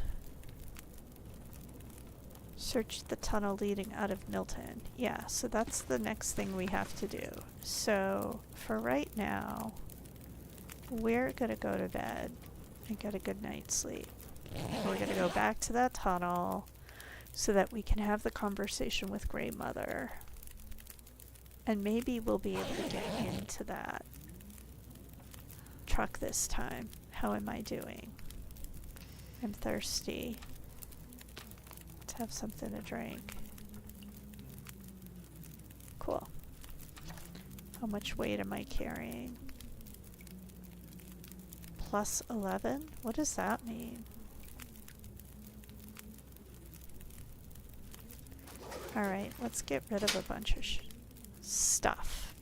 Search the tunnel leading out of Milton. Yeah, so that's the next thing we have to do. So, for right now, we're gonna go to bed and get a good night's sleep. We're gonna go back to that tunnel so that we can have the conversation with Grey Mother. And maybe we'll be able to get into that truck this time. How am I doing? I'm thirsty. Let's have something to drink. Cool. How much weight am I carrying? Plus 11? What does that mean? Alright, let's get rid of a bunch of stuff.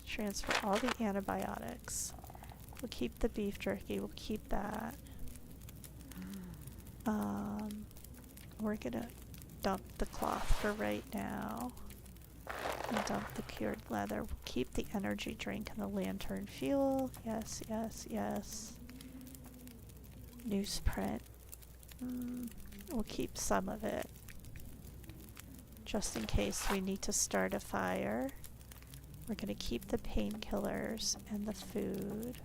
Transfer all the antibiotics. We'll keep the beef jerky, we'll keep that. We're gonna dump the cloth for right now. And dump the cured leather. We'll keep the energy drink and the lantern fuel. Yes, yes, yes. Newsprint. We'll keep some of it. Just in case we need to start a fire. We're gonna keep the painkillers and the food.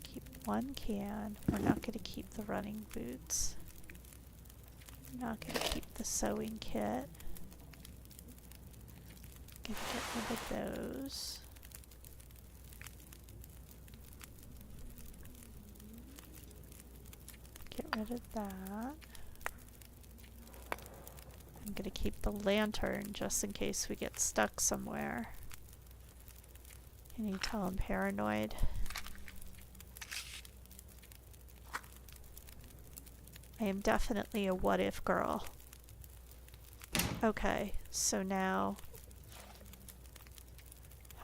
Keep one can. We're not gonna keep the running boots. We're not gonna keep the sewing kit. Gonna get rid of those. Get rid of that. I'm gonna keep the lantern just in case we get stuck somewhere. Can you tell I'm paranoid? I am definitely a what if girl. Okay, so now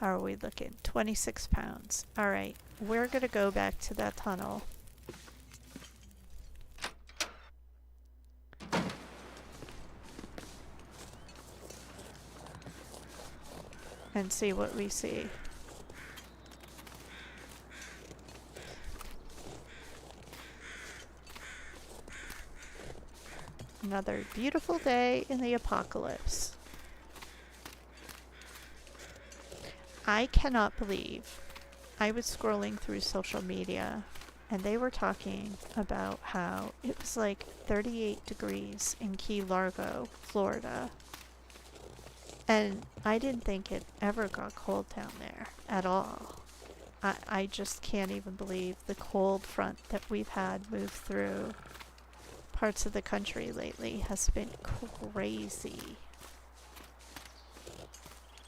how are we looking? 26 pounds. Alright, we're gonna go back to that tunnel. And see what we see. Another beautiful day in the apocalypse. I cannot believe I was scrolling through social media and they were talking about how it was like 38 degrees in Key Largo, Florida. And I didn't think it ever got cold down there at all. I just can't even believe the cold front that we've had move through parts of the country lately has been crazy.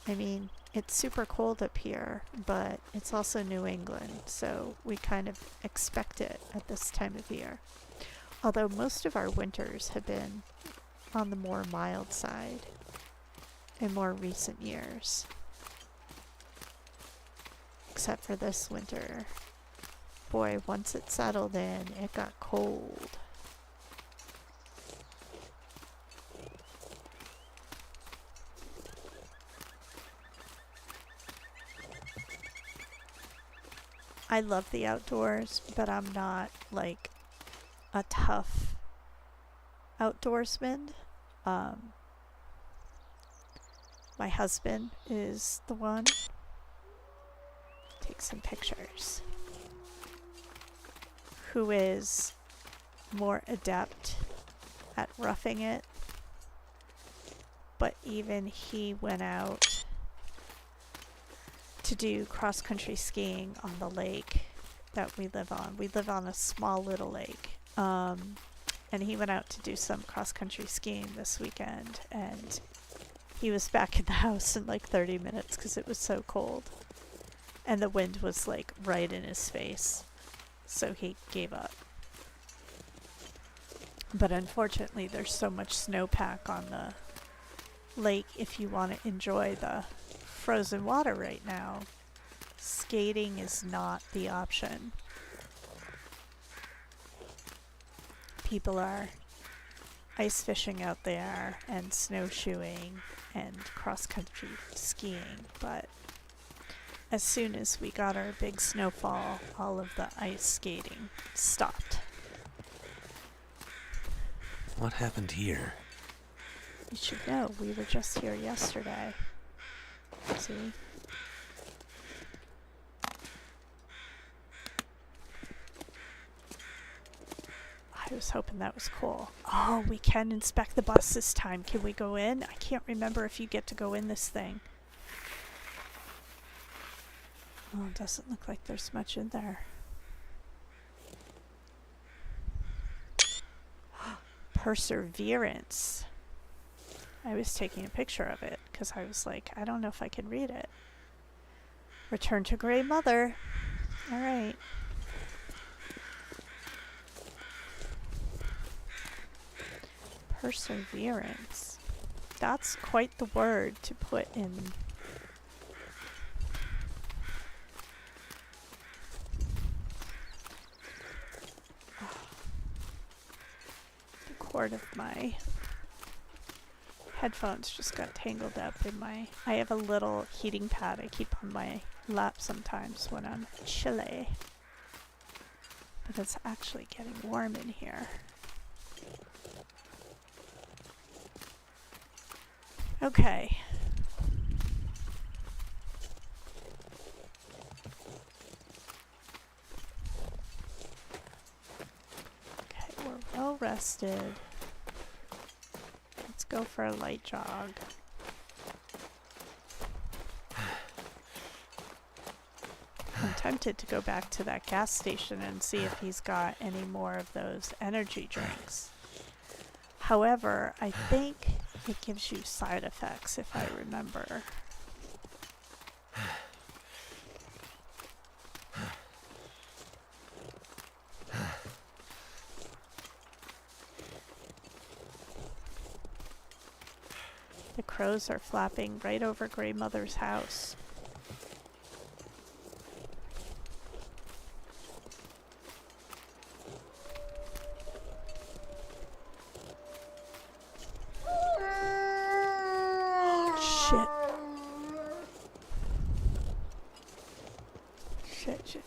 I mean, it's super cold up here, but it's also New England, so we kind of expect it at this time of year. Although most of our winters have been on the more mild side in more recent years. Except for this winter. Boy, once it settled in, it got cold. I love the outdoors, but I'm not like a tough outdoorsman. My husband is the one. Take some pictures. Who is more adept at roughing it. But even he went out to do cross-country skiing on the lake that we live on. We live on a small little lake. And he went out to do some cross-country skiing this weekend, and he was back in the house in like 30 minutes because it was so cold. And the wind was like right in his face. So he gave up. But unfortunately, there's so much snowpack on the lake if you want to enjoy the frozen water right now. Skating is not the option. People are ice fishing out there and snowshoeing and cross-country skiing, but as soon as we got our big snowfall, all of the ice skating stopped. What happened here? You should know, we were just here yesterday. See? I was hoping that was cool. Oh, we can inspect the bus this time. Can we go in? I can't remember if you get to go in this thing. Oh, it doesn't look like there's much in there. Perseverance. I was taking a picture of it because I was like, I don't know if I can read it. Return to Grey Mother. All right. Perseverance. That's quite the word to put in. The cord of my headphones just got tangled up in my... I have a little heating pad I keep on my lap sometimes when I'm chilly. But it's actually getting warm in here. Okay. Okay, we're well rested. Let's go for a light jog. I'm tempted to go back to that gas station and see if he's got any more of those energy drinks. However, I think it gives you side effects if I remember. The crows are flapping right over Grey Mother's house.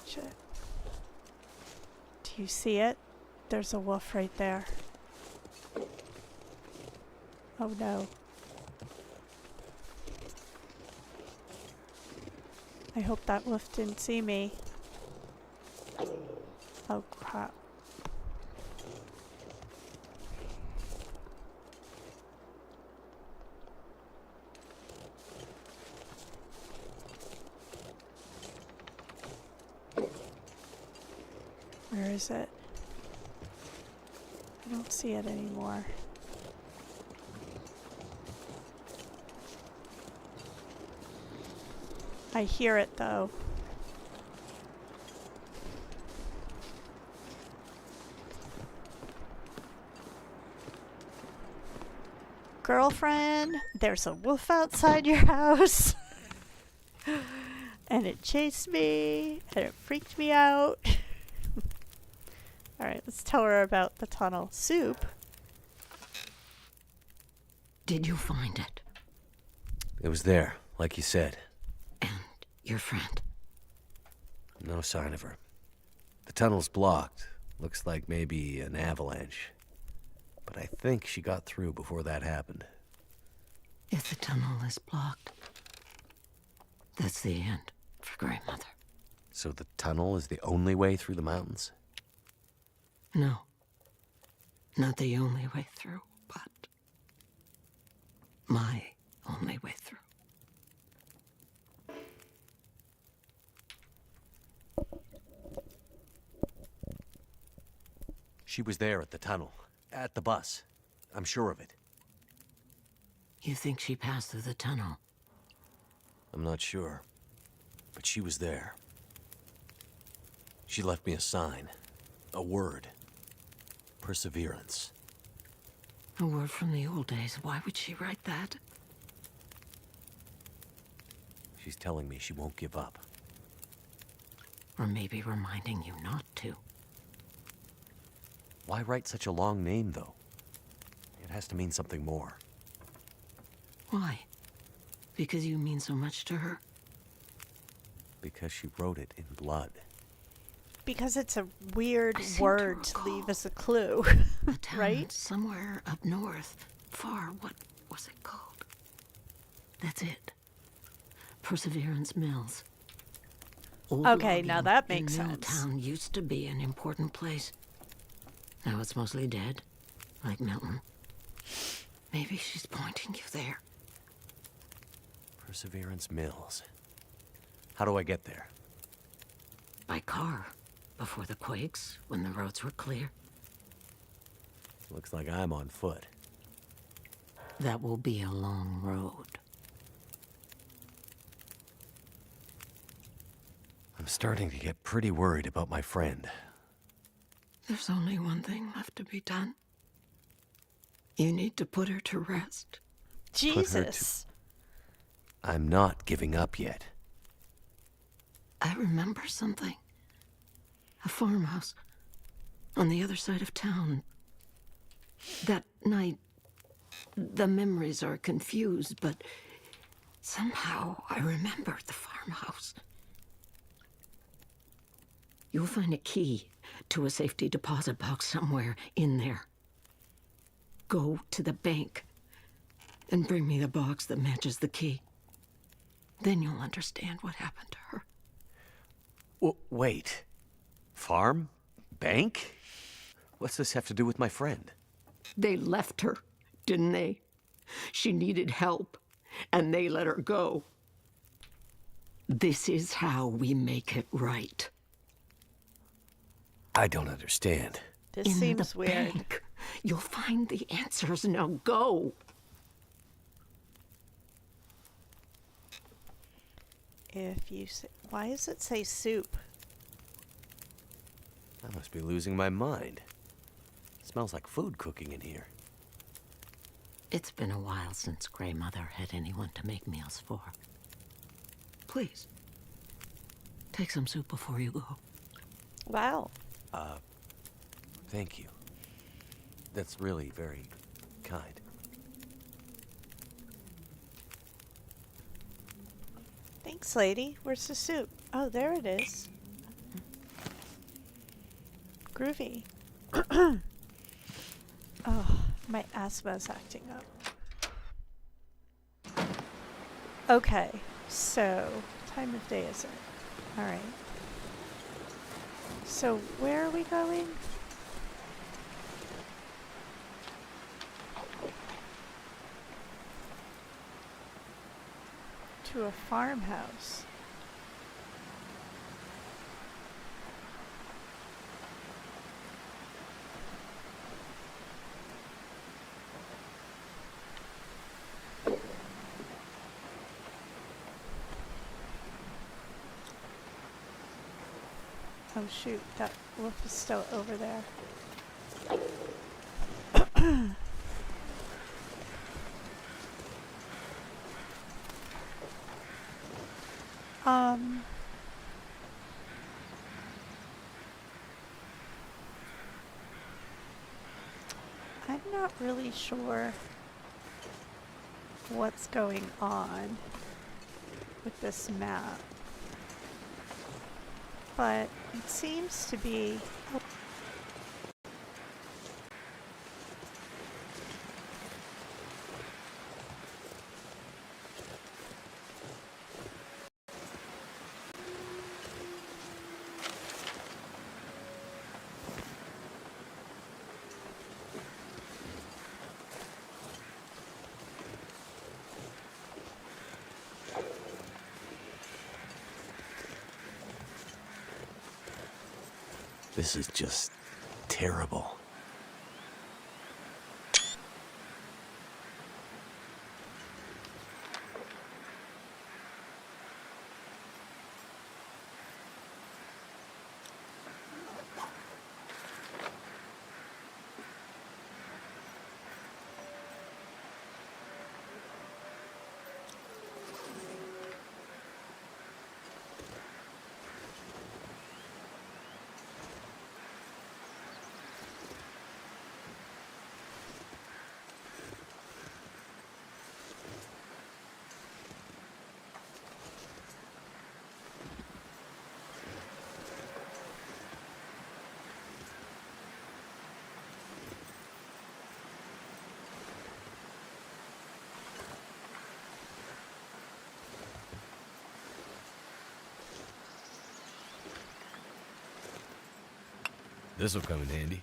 Shit. Do you see it? There's a wolf right there. Oh no. I hope that wolf didn't see me. Oh crap. Where is it? I don't see it anymore. I hear it though. Girlfriend, there's a wolf outside your house. And it chased me, and it freaked me out. Alright, let's tell her about the tunnel. Soup? Did you find it? It was there, like you said. And your friend? No sign of her. The tunnel's blocked. Looks like maybe an avalanche. But I think she got through before that happened. If the tunnel is blocked, that's the end for Grandmother. So the tunnel is the only way through the mountains? No. Not the only way through, but my only way through. She was there at the tunnel. At the bus. I'm sure of it. You think she passed through the tunnel? I'm not sure. But she was there. She left me a sign. A word. Perseverance. A word from the old days. Why would she write that? She's telling me she won't give up. Or maybe reminding you not to. Why write such a long name, though? It has to mean something more. Why? Because you mean so much to her? Because she wrote it in blood. Because it's a weird I seem to word to recall leave us a clue. A town Right? somewhere up north. Far. What was it called? That's it. Perseverance Mills. Old Okay, now logging that makes in sense. Milltown used to be an important place. Now it's mostly dead, like Milton. Maybe she's pointing you there. Perseverance Mills. How do I get there? By car. Before the quakes, when the roads were clear. Looks like I'm on foot. That will be a long road. I'm starting to get pretty worried about my friend. There's only one thing left to be done. You need to put her to rest. Jesus. I'm not giving up yet. I remember something. A farmhouse on the other side of town. That night, the memories are confused, but somehow I remember the farmhouse. You'll find a key to a safety deposit box somewhere in there. Go to the bank and bring me the box that matches the key. Then you'll understand what happened to her. Wait. Farm? Bank? What's this have to do with my friend? They left her, didn't they? She needed help, and they let her go. This is how we make it right. I don't understand. This In seems the weird. bank, you'll find the answers. Now go. If you say, why does it say soup? I must be losing my mind. It smells like food cooking in here. It's been a while since Grey Mother had anyone to make meals for. Please, take some soup before you go. Wow. Thank you. That's really very kind. Thanks, lady. Where's the soup? Oh, there it is. Groovy. Oh, my asthma's acting up. Okay, so time of day is it? All right. So where are we going? To a farmhouse. Oh shoot, that wolf is still over there. um, I'm not really sure what's going on with this map, but it seems to be This is just terrible. This'll come in handy.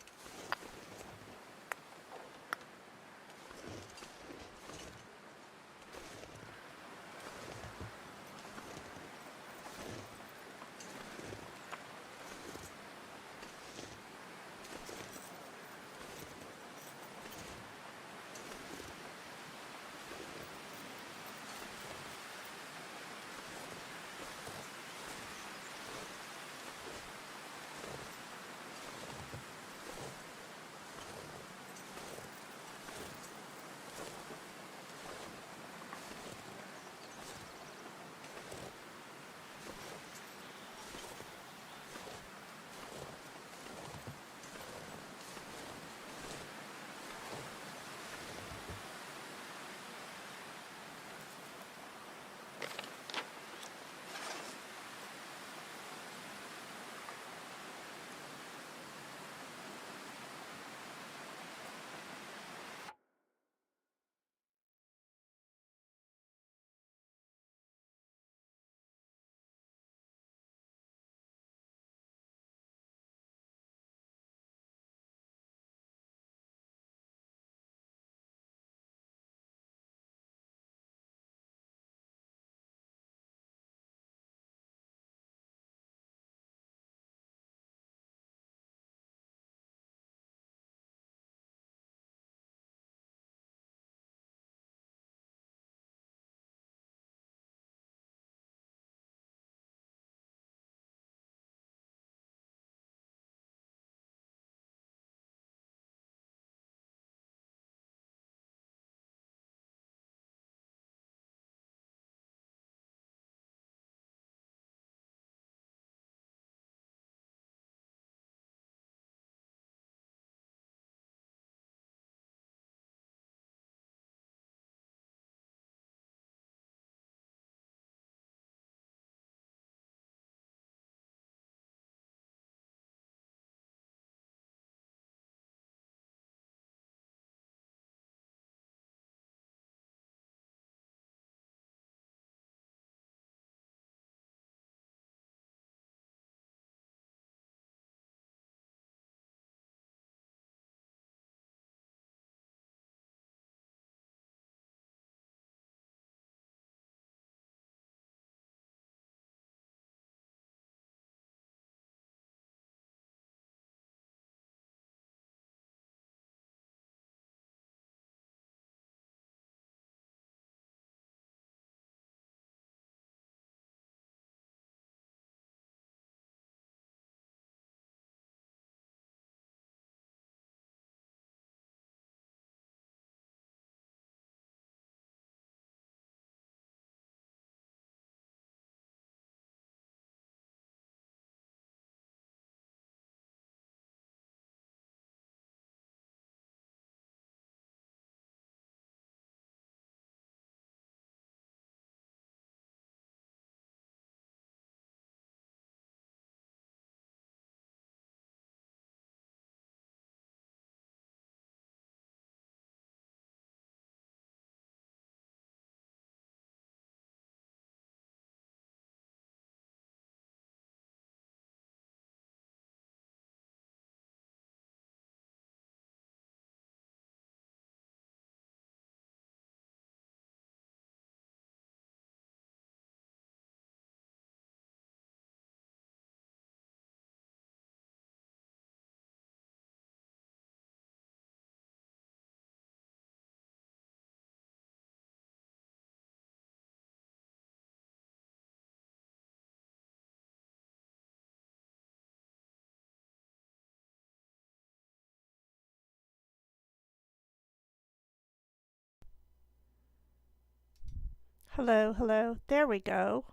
Hello, hello. There we go.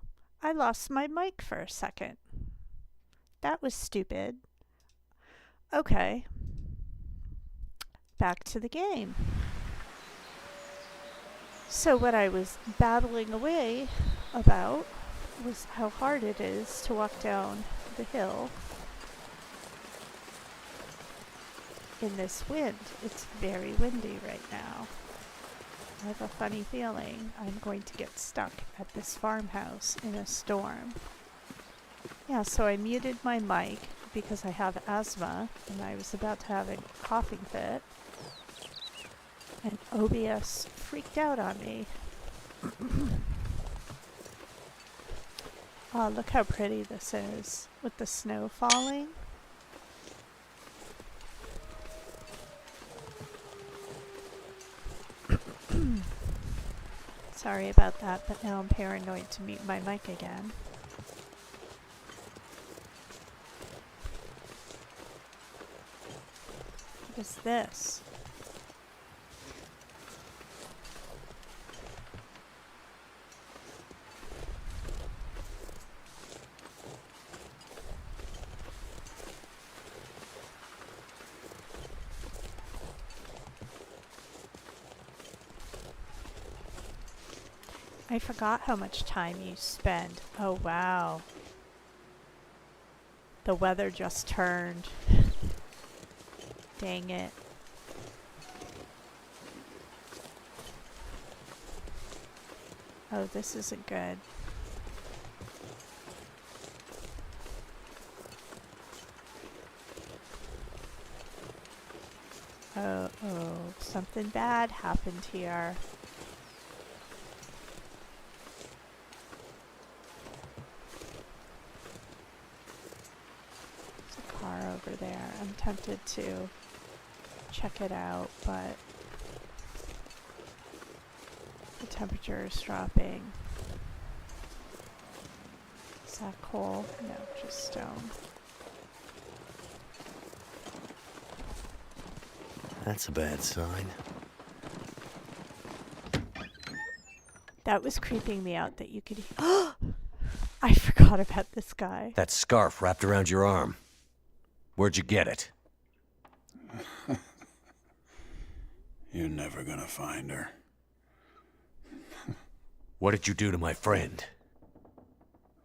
I lost my mic for a second. That was stupid. Okay. Back to the game. So what I was babbling away about was how hard it is to walk down the hill in this wind. It's very windy right now. I have a funny feeling I'm going to get stuck at this farmhouse in a storm. Yeah, so I muted my mic because I have asthma and I was about to have a coughing fit. And OBS freaked out on me. Oh, look how pretty this is with the snow falling. Sorry about that, but now I'm paranoid to mute my mic again. What is this? I forgot how much time you spend. Oh, wow. The weather just turned. Dang it. Oh, this isn't good. Oh, something bad happened here. Over there. I'm tempted to check it out, but the temperature is dropping. Is that coal? No, just stone. That's a bad sign. That was creeping me out that you could... I forgot about this guy. That scarf wrapped around your arm. Where'd you get it? You're never gonna find her. What did you do to my friend?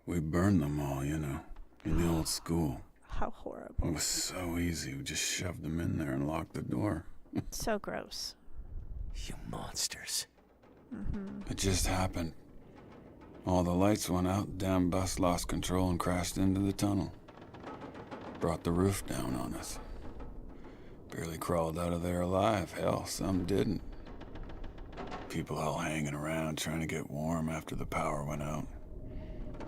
We burned them all, you know, in the old school. How horrible. It was so easy. We just shoved them in there and locked the door. So gross. You monsters. Mm-hmm. It just happened. All the lights went out, damn bus lost control and crashed into the tunnel. Brought the roof down on us. Barely crawled out of there alive. Hell, some didn't. People all hanging around trying to get warm after the power went out.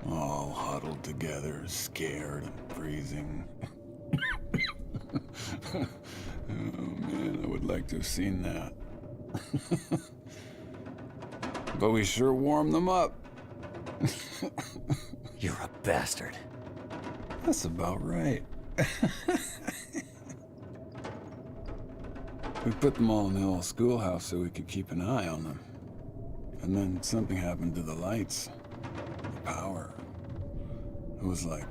All huddled together, scared and freezing. Oh man, I would like to have seen that. But we sure warmed them up. You're a bastard. That's about right. We put them all in the old schoolhouse so we could keep an eye on them. And then something happened to the lights. The power. It was like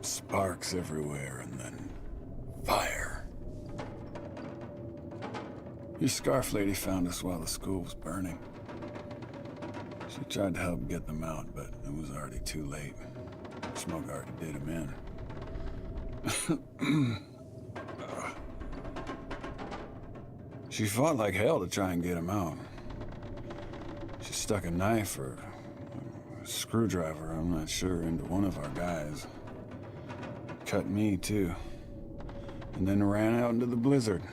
sparks everywhere and then fire. Your scarf lady found us while the school was burning. She tried to help get them out, but it was already too late. Smoke already did them in. She fought like hell to try and get him out. She stuck a knife or a screwdriver, I'm not sure, into one of our guys. Cut me, too. And then ran out into the blizzard.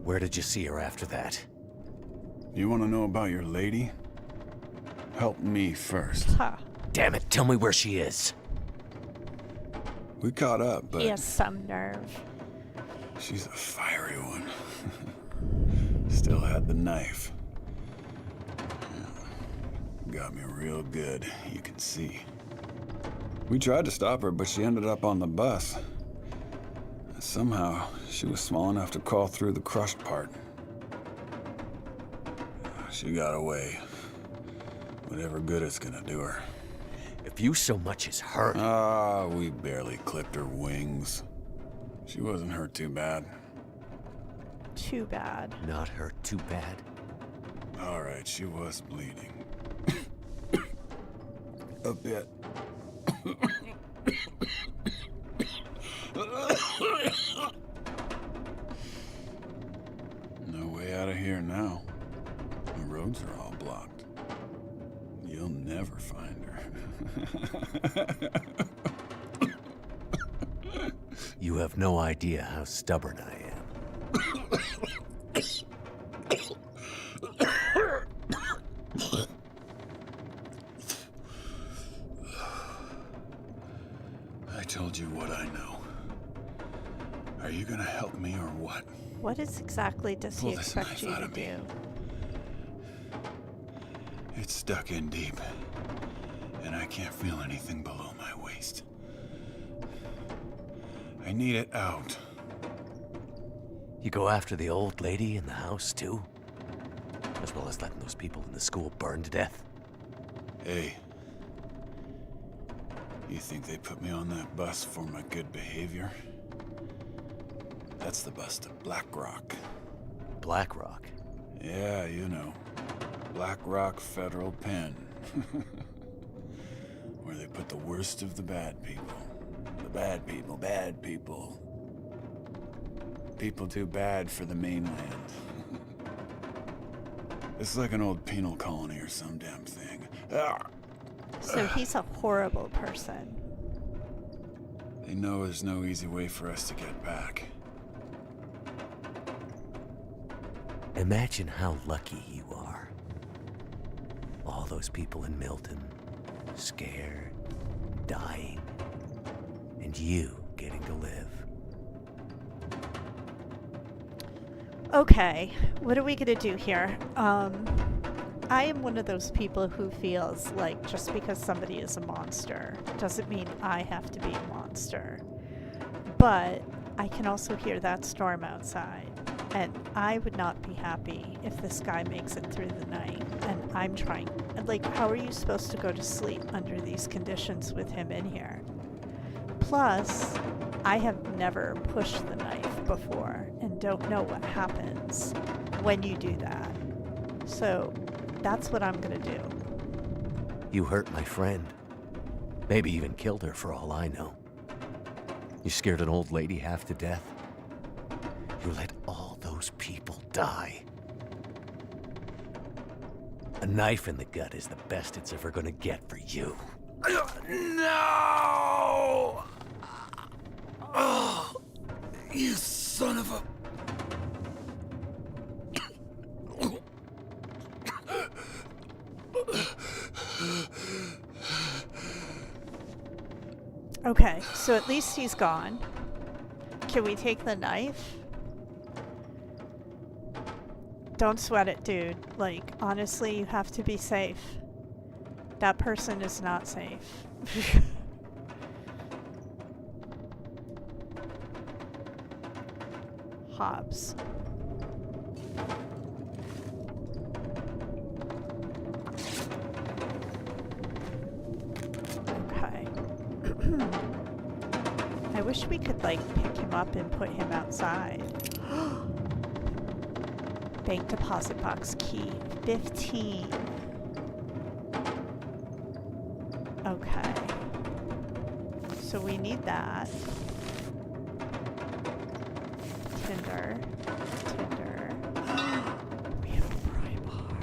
Where did you see her after that? You want to know about your lady? Help me first. Huh. Damn it, tell me where she is. We caught up, but... He has some nerve. She's a fiery one. Still had the knife. Got me real good, you can see. We tried to stop her, but she ended up on the bus. Somehow, she was small enough to crawl through the crushed part. She got away. Whatever good it's gonna do her. If you so much as hurt... We barely clipped her wings. She wasn't hurt too bad. Too bad. Not hurt too bad. All right, she was bleeding. A bit. No way out of here now. The roads are all blocked. You'll never find her. You have no idea how stubborn I am. I told you what I know. Are you gonna help me or what? What exactly does Pull he this expect knife you out to of me. do? It's stuck in deep, and I can't feel anything below my waist. I need it out. You go after the old lady in the house, too? As well as letting those people in the school burn to death? Hey, you think they put me on that bus for my good behavior? That's the bus to Black Rock. Black Rock? Yeah, you know. Black Rock Federal Pen. Where they put the worst of the bad people. The bad people, bad people. People too bad for the mainland. It's like an old penal colony or some damn thing. So he's a horrible person. They know there's no easy way for us to get back. Imagine how lucky you are. All those people in Milton, scared, dying, and you getting to live. Okay, what are we gonna do here? I am one of those people who feels like just because somebody is a monster doesn't mean I have to be a monster. But I can also hear that storm outside, and I would not be happy if this guy makes it through the night and I'm trying. Like, how are you supposed to go to sleep under these conditions with him in here? Plus, I have never pushed the knife before and don't know what happens when you do that. So that's what I'm gonna do. You hurt my friend. Maybe even killed her for all I know. You scared an old lady half to death. You let all those people die. A knife in the gut is the best it's ever gonna get for you. No! Oh, you son of a... Okay, so at least he's gone. Can we take the knife? Don't sweat it, dude. Like, honestly, you have to be safe. That person is not safe. Hobbs. Okay. I wish we could, like, pick him up and put him outside. Bank deposit box key. 15. Okay. So we need that. Tinder. We have a pry bar.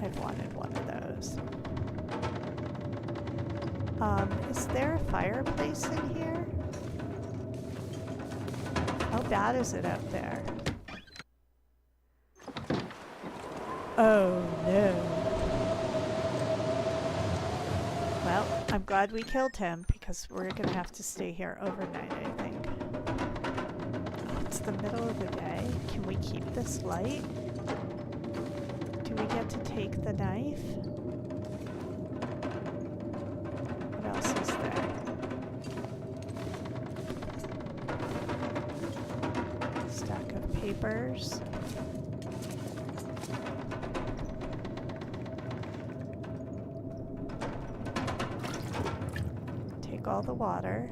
I've wanted one of those. Is there a fireplace in here? How bad is it out there? Oh no. Well, I'm glad we killed him because we're gonna have to stay here overnight, I think. Oh, it's the middle of the day. Can we keep this light? Do we get to take the knife? What else is there? papers. Take all the water.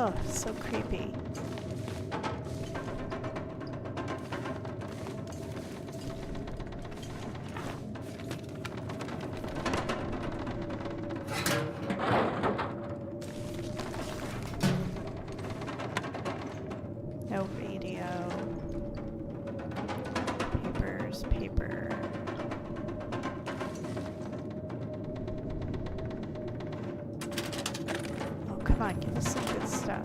Oh, so creepy. No radio. Papers, paper. Oh, come on, give us some good stuff.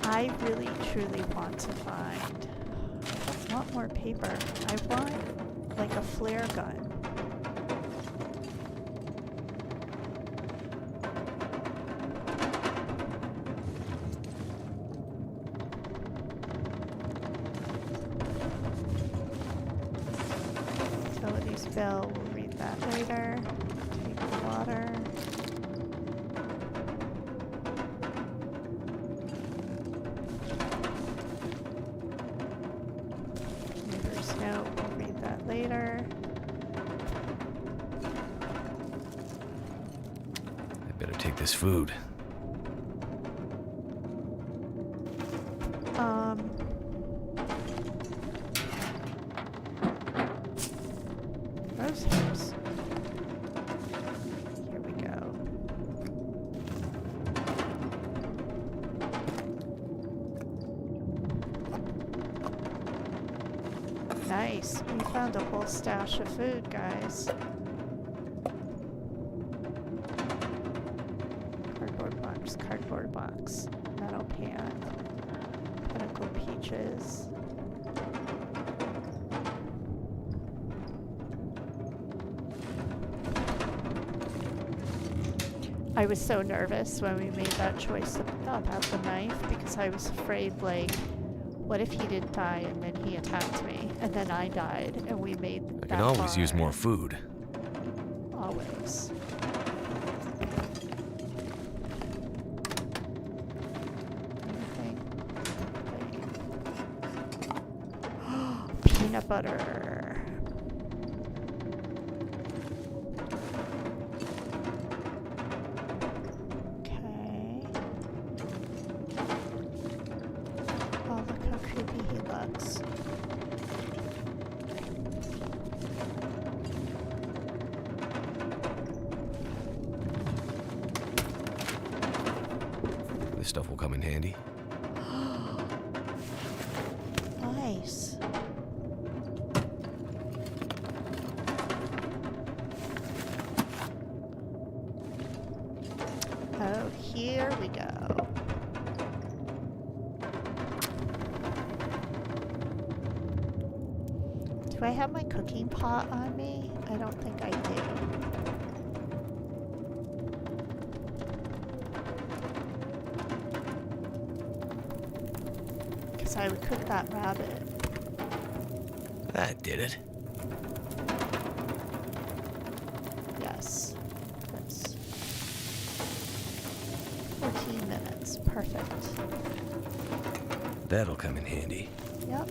I really, truly want to find... I want more paper. I want, like, a flare gun. Utilities bill, we'll read that later. Take the water. Neighbor's note, we'll read that later. I better take this food. Rose hips. Here we go. Nice. We found a whole stash of food, guys. Cardboard box, metal pan, pinnacle peaches. I was so nervous when we made that choice about the knife because I was afraid, like, what if he didn't die and then he attacked me and then I died and we made I that can always far. use more food. Always. Anything? Peanut butter. Okay. Oh, look how creepy he looks. This stuff will come in handy. Nice. Oh, here we go. Do I have my cooking pot on me? I don't think I do. Because I would cook that rabbit. That did it. Yes. That's 14 minutes. Perfect. That'll come in handy. Yep.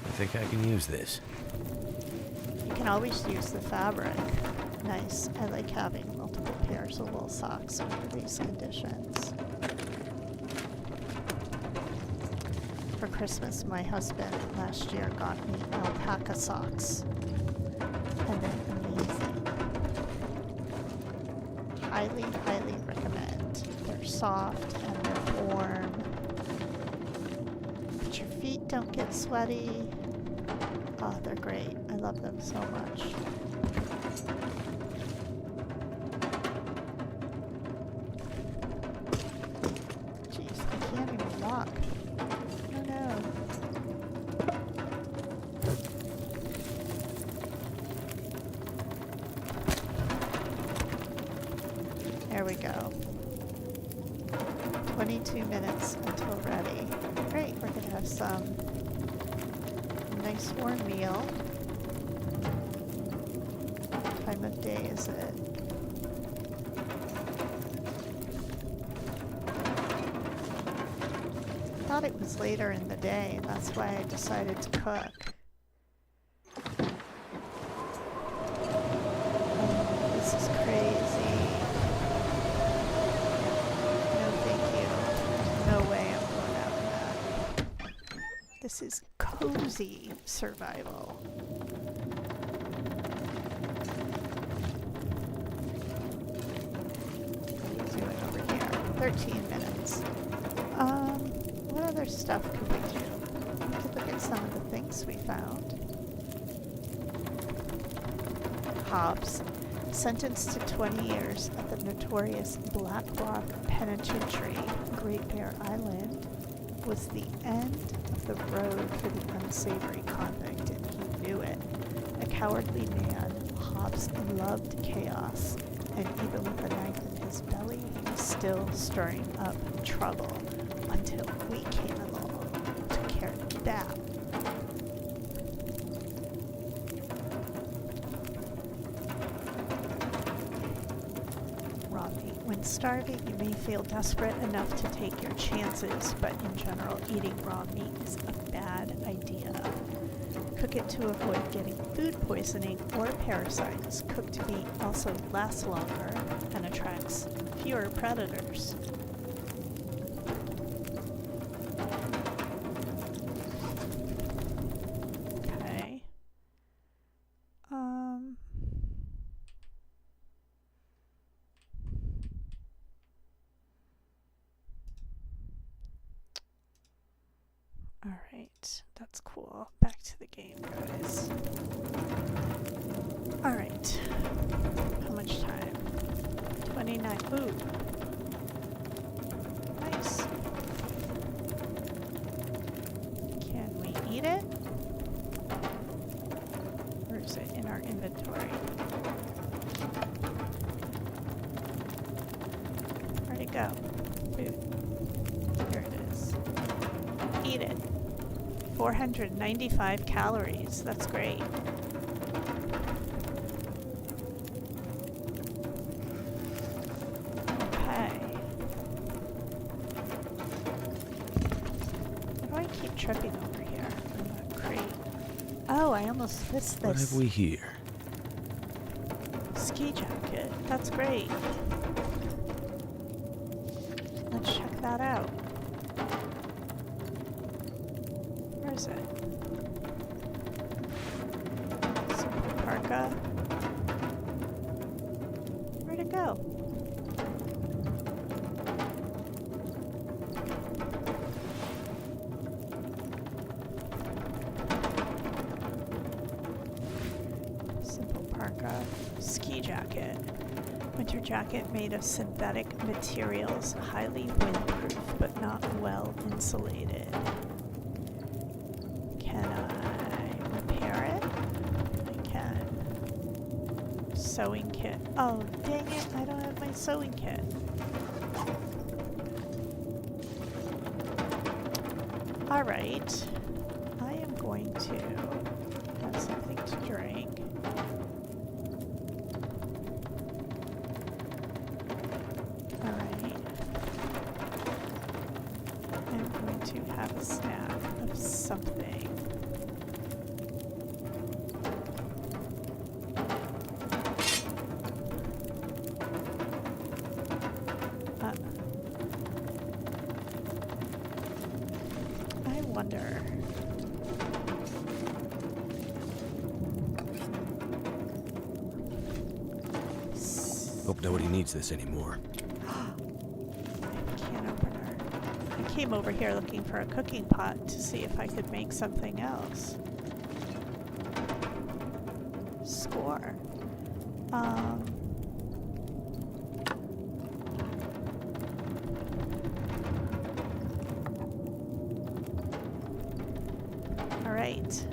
I think I can use this. You can always use the fabric. Nice. I like having multiple pairs of wool socks under these conditions. For Christmas, my husband last year got me alpaca socks. And they're amazing. Highly, highly recommend. They're soft and they're warm. But your feet don't get sweaty. Oh, they're great. I love them so much. we go. 22 minutes until ready. Great, we're gonna have some nice warm meal. What time of day is it? I thought it was later in the day, and that's why I decided to cook. Oh, this is crazy. No, thank you. There's no way I'm going out in that. This is cozy survival. What are we doing over here? 13 minutes. What other stuff could we do? We could look at some of the things we found. Hobbs, sentenced to 20 years at the notorious Black Rock Penitentiary, Great Bear Island, was the end of the road for the unsavory convict, and he knew it. A cowardly man, Hobbs loved chaos, and even with a knife in his belly, he was still stirring up trouble until we came along and took care of that. Raw meat. When starving, you may feel desperate enough to take your chances, but in general, eating raw meat is a bad idea. Cook it to avoid getting food poisoning or parasites. Cooked meat also lasts longer and attracts fewer predators. Okay. Alright, that's cool. Back to the game, guys. Alright. How much time? 29. Ooh. Nice. Can we eat it? Or is it in our inventory? Where'd it go? Food. Here it is. Eat it. 495 calories. That's great. Okay. Why do I keep tripping over here on that crate? Oh, I almost missed this. What have we here? Ski jacket. That's great. Let's check that out. Where is it? Simple parka. Where'd it go? Simple parka. Ski jacket. Winter jacket made of synthetic materials, highly windproof but not well insulated. Can I repair it? I can. Sewing kit. Oh, dang it, I don't have my sewing kit. Alright. I am going to have something to drink. Alright. I'm going to have a snack of something. I wonder. Hope nobody needs this anymore. Can opener. I came over here looking for a cooking pot to see if I could make something else. Score. Alright.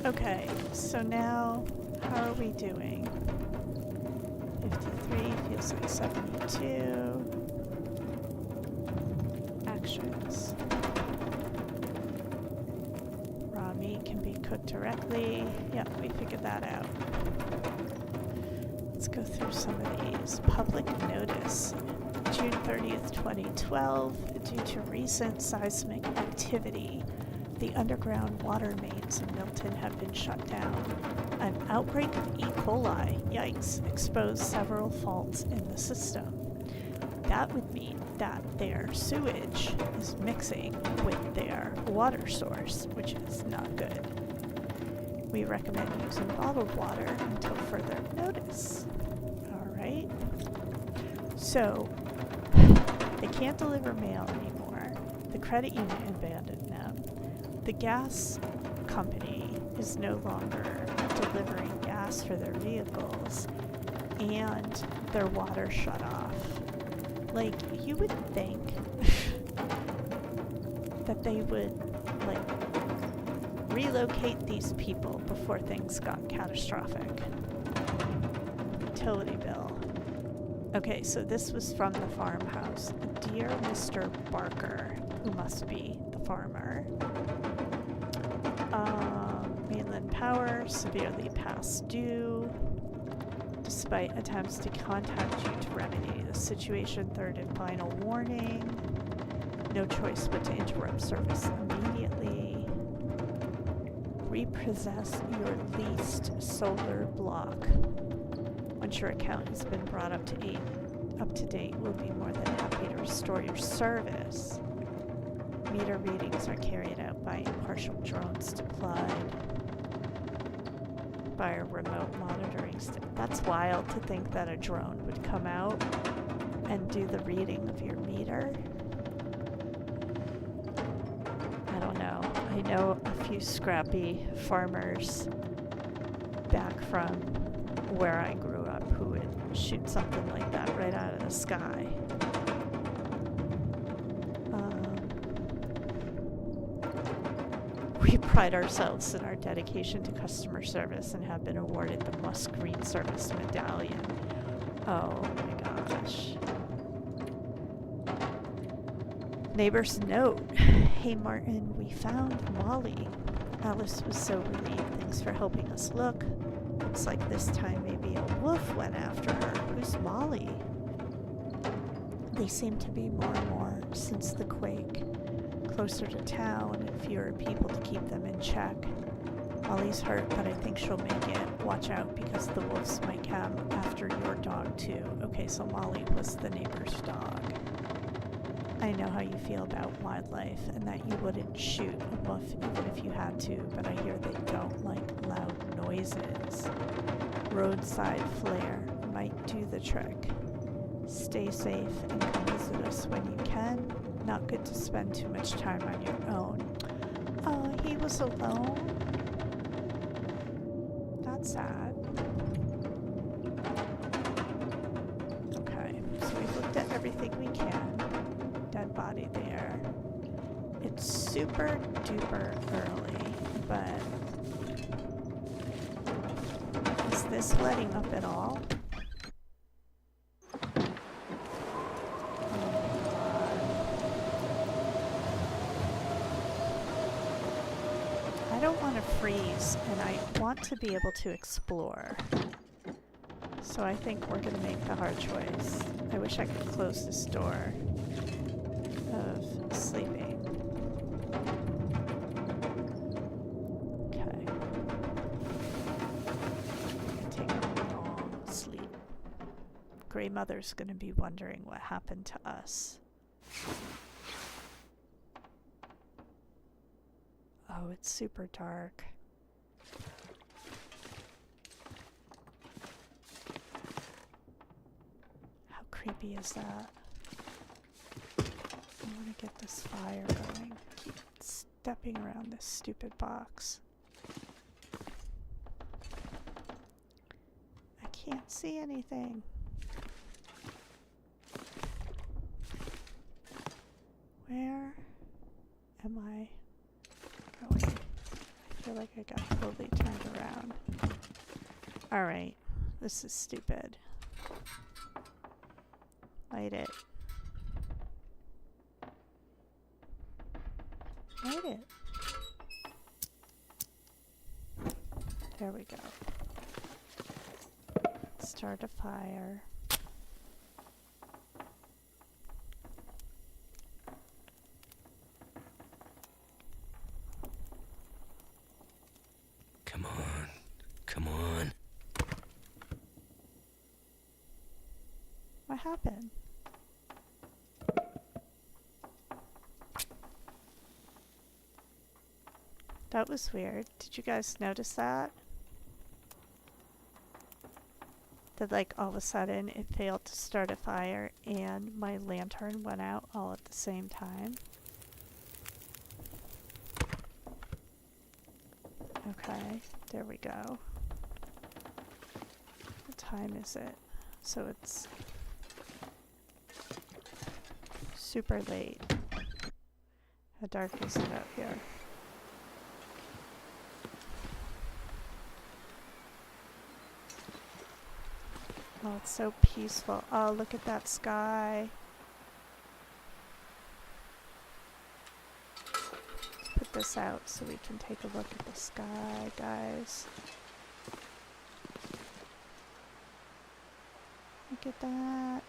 Okay, so now, how are we doing? 53 feels like 72. Actions. Raw meat can be cooked directly. Yep, we figured that out. Let's go through some of these. Public notice. June 30th, 2012. Due to recent seismic activity, the underground water mains in Milton have been shut down. An outbreak of E. coli, yikes, exposed several faults in the system. That would mean that their sewage is mixing with their water source, which is not good. We recommend using bottled water until further notice. Alright. So, they can't deliver mail anymore. The credit union abandoned them. The gas company is no longer delivering gas for their vehicles, and their water shut off. Like, you would think that they would, like, relocate these people before things got catastrophic. Utility bill. Okay, so this was from the farmhouse. Dear Mr. Barker, who must be the farmer. Mainland power, severely past due. Despite attempts to contact you to remedy the situation, third and final warning. No choice but to interrupt service immediately. Repossess your leased solar block. Once your account has been brought up to date, we'll be more than happy to restore your service. Meter readings are carried out by impartial drones deployed by a remote monitoring station. That's wild to think that a drone would come out and do the reading of your meter. I don't know. I know a few scrappy farmers back from where I grew up who would shoot something like that right out of the sky. We pride ourselves in our dedication to customer service and have been awarded the Musk Green Service Medallion. Oh my gosh. Neighbor's note. Hey Martin, we found Molly. Alice was so relieved. Thanks for helping us look. Looks like this time maybe a wolf went after her. Who's Molly? They seem to be more and more since the quake. Closer to town, fewer people to keep them in check. Molly's hurt, but I think she'll make it. Watch out, because the wolves might come after your dog too. Okay, so Molly was the neighbor's dog. I know how you feel about wildlife, and that you wouldn't shoot a wolf even if you had to, but I hear they don't like loud noises. Roadside flare might do the trick. Stay safe and come visit us when you can. Not good to spend too much time on your own. Oh, he was alone? That's sad. Okay, so we've looked at everything we can. Dead body there. It's super duper early, but is this letting up at all? I don't want to freeze, and I want to be able to explore. So I think we're going to make the hard choice. I wish I could close this door of sleeping. Okay. Take a long sleep. Grey Mother's going to be wondering what happened to us. Oh, it's super dark. How creepy is that? I want to get this fire going. Keep stepping around this stupid box. I can't see anything. Where am I going? I feel like I got fully turned around. Alright, this is stupid. Light it. Light it. There we go. Start a fire. Come on. Come on. What happened? That was weird. Did you guys notice that? That like all of a sudden it failed to start a fire and my lantern went out all at the same time. Okay, there we go. What time is it? So it's super late. How dark is it out here? Oh, it's so peaceful. Oh, look at that sky. Let's put this out so we can take a look at the sky, guys. Look at that.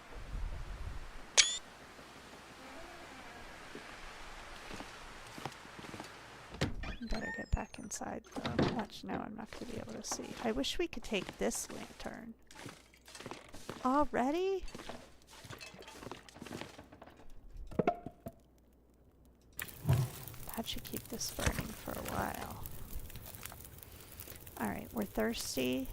Better get back inside though. Watch, now I'm not going to be able to see. I wish we could take this lantern. Already? That should keep this burning for a while. Alright, we're thirsty.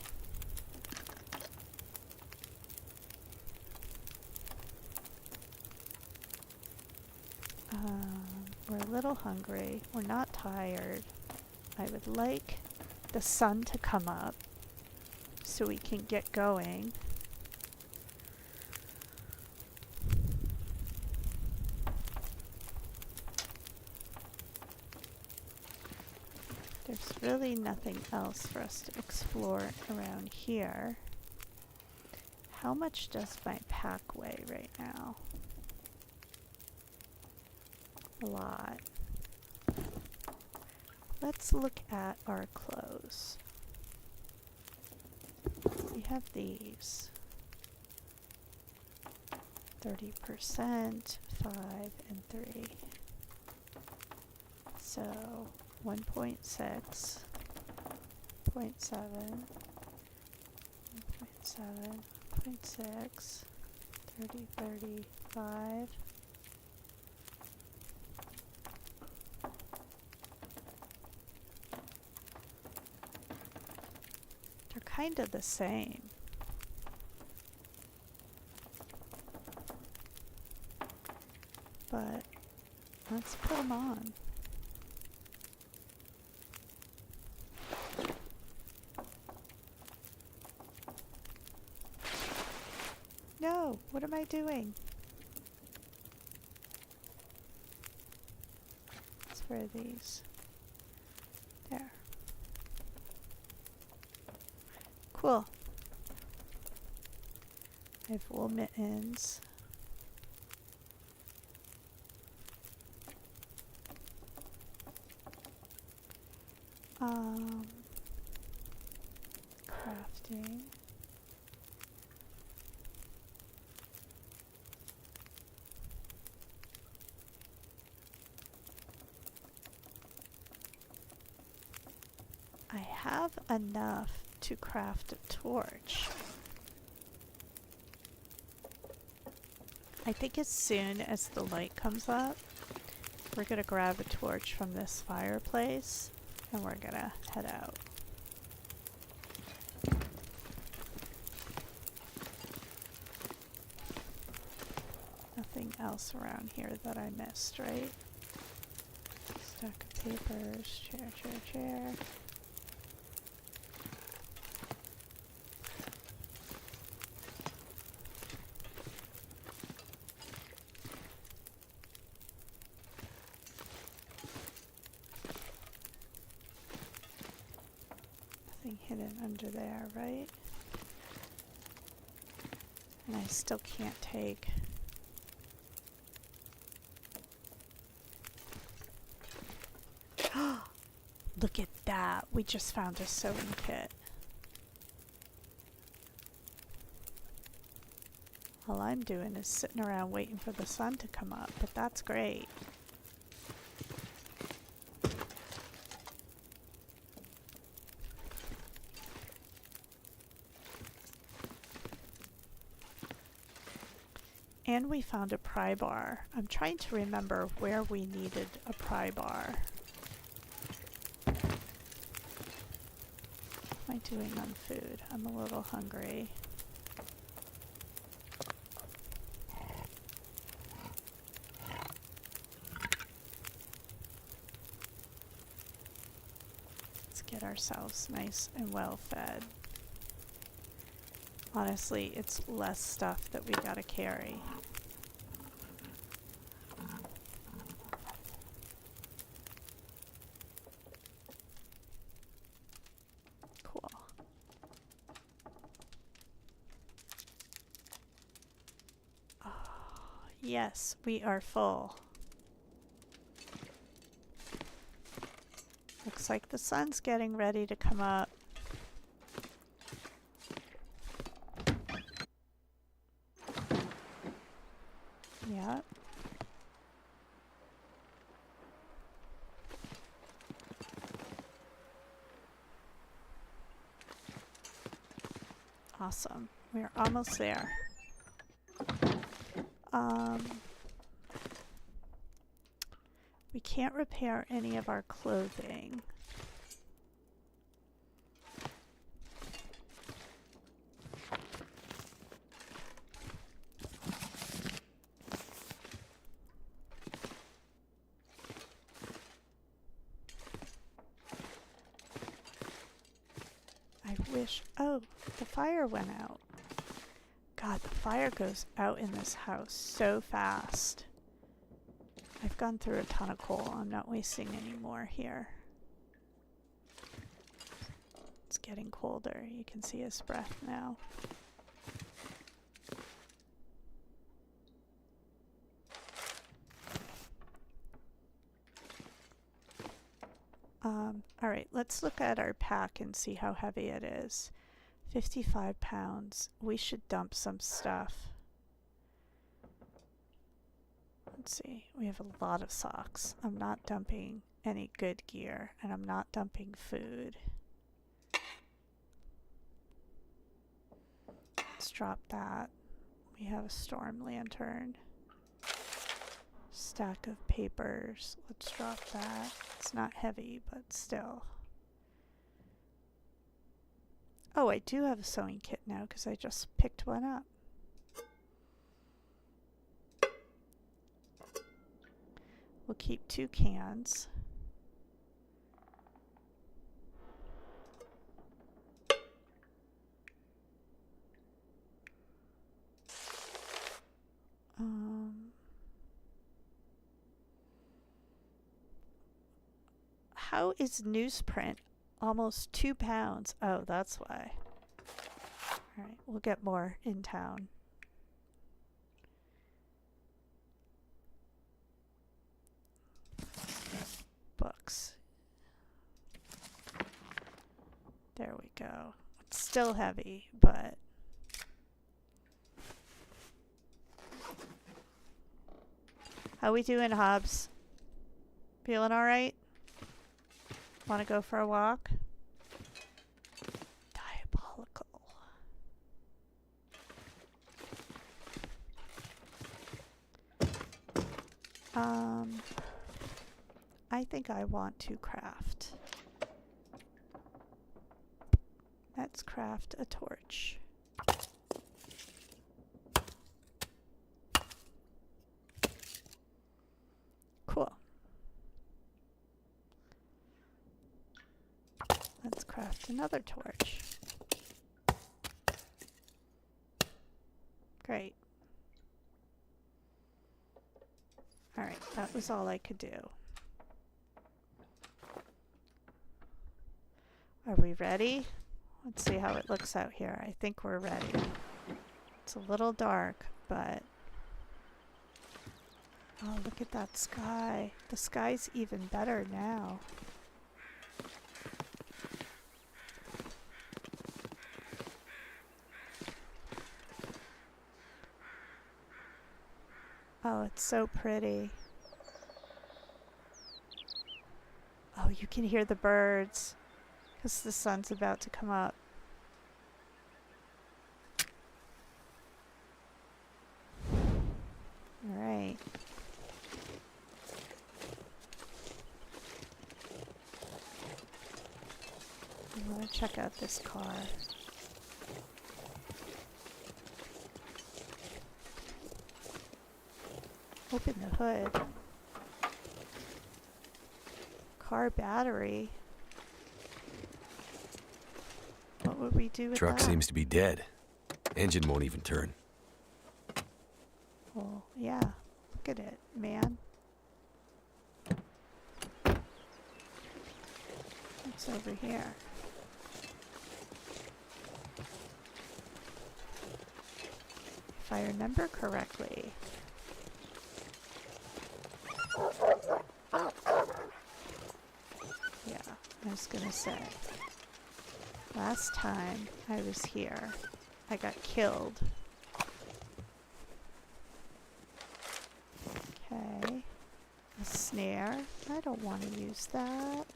We're a little hungry. We're not tired. I would like the sun to come up so we can get going. There's really nothing else for us to explore around here. How much does my pack weigh right now? A lot. Let's look at our clothes. We have these. 30%, 5 and 3. So 1.6, 0.7, 1.7, 0.6, 30, 35. They're kind of the same. But let's put them on. No, what am I doing? Let's wear these. There. Cool. I have wool mittens. Crafting. I have enough to craft a torch. I think as soon as the light comes up, we're gonna grab a torch from this fireplace and we're gonna head out. Nothing else around here that I missed, right? Stack of papers, chair. something hidden under there, right? And I still can't take. Look at that. We just found a sewing kit. All I'm doing is sitting around waiting for the sun to come up, but that's great. And we found a pry bar. I'm trying to remember where we needed a pry bar. What am I doing on food? I'm a little hungry. Let's get ourselves nice and well fed. Honestly, it's less stuff that we gotta carry. Cool. Oh, yes, we are full. Looks like the sun's getting ready to come up. Yep. Awesome. We're almost there. We can't repair any of our clothing. I wish... Oh, the fire went out. God, the fire goes out in this house so fast. I've gone through a ton of coal. I'm not wasting any more here. It's getting colder. You can see his breath now. Alright, let's look at our pack and see how heavy it is. 55 pounds. We should dump some stuff. Let's see. We have a lot of socks. I'm not dumping any good gear, and I'm not dumping food. Let's drop that. We have a storm lantern. Stack of papers. Let's drop that. It's not heavy, but still. Oh, I do have a sewing kit now because I just picked one up. We'll keep 2 cans. How is newsprint almost 2 pounds? Oh, that's why. Alright, we'll get more in town. Books. There we go. It's still heavy, but... How we doing, Hobbs? Feeling alright? Want to go for a walk? Diabolical. I think I want to craft. Let's craft a torch. Cool. Let's craft another torch. Great. Alright, that was all I could do. Are we ready? Let's see how it looks out here. I think we're ready. It's a little dark, but... Oh, look at that sky. The sky's even better now. Oh, it's so pretty. Oh, you can hear the birds because the sun's about to come up. All right. I want to check out this car. Open the hood. Car battery. What would we do with Truck that? seems to be dead. Engine won't even turn. Well, yeah. Look at it, man. What's over here? If I remember correctly. Yeah, I was gonna say. Last time I was here, I got killed. Okay. A snare. I don't want to use that.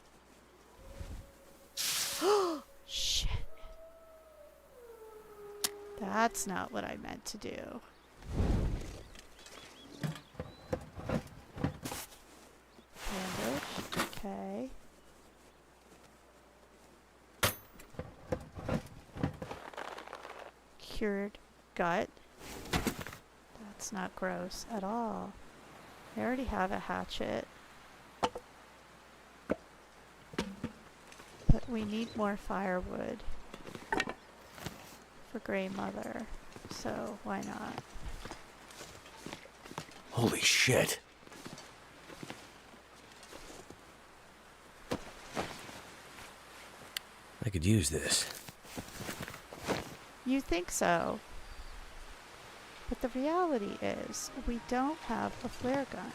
Oh, shit. That's not what I meant to do. Bandage. Okay. Cured gut. That's not gross at all. I already have a hatchet. But we need more firewood for Grey Mother, so why not? Holy shit. I could use this. You think so? But the reality is, we don't have a flare gun.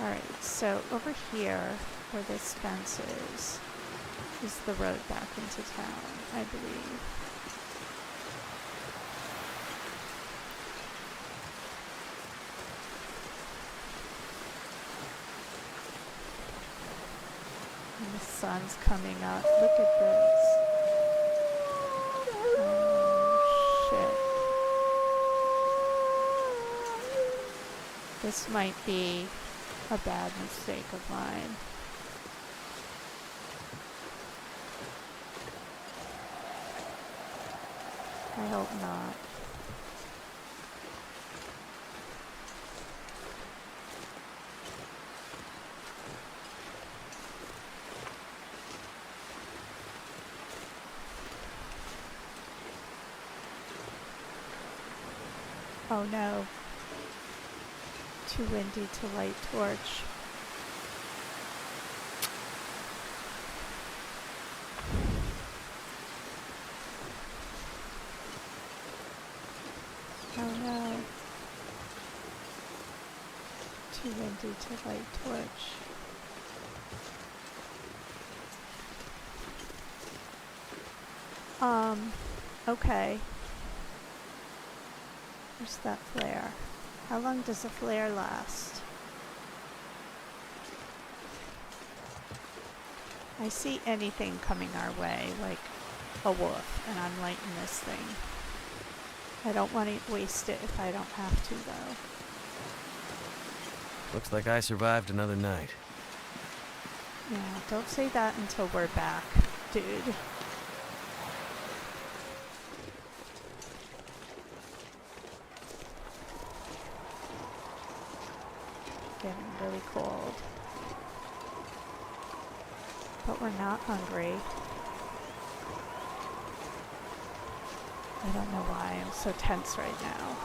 Alright, so over here, where this fence is the road back into town, I believe. And the sun's coming up. Look at this. Oh, shit. This might be a bad mistake of mine. I hope not. Oh no. Too windy to light torch. Oh no. Too windy to light torch. Okay. Where's that flare? How long does a flare last? I see anything coming our way, like a wolf, and I'm lighting this thing. I don't want to waste it if I don't have to, though. Looks like I survived another night. Yeah, don't say that until we're back, dude. Getting really cold. But we're not hungry. I don't know why I'm so tense right now.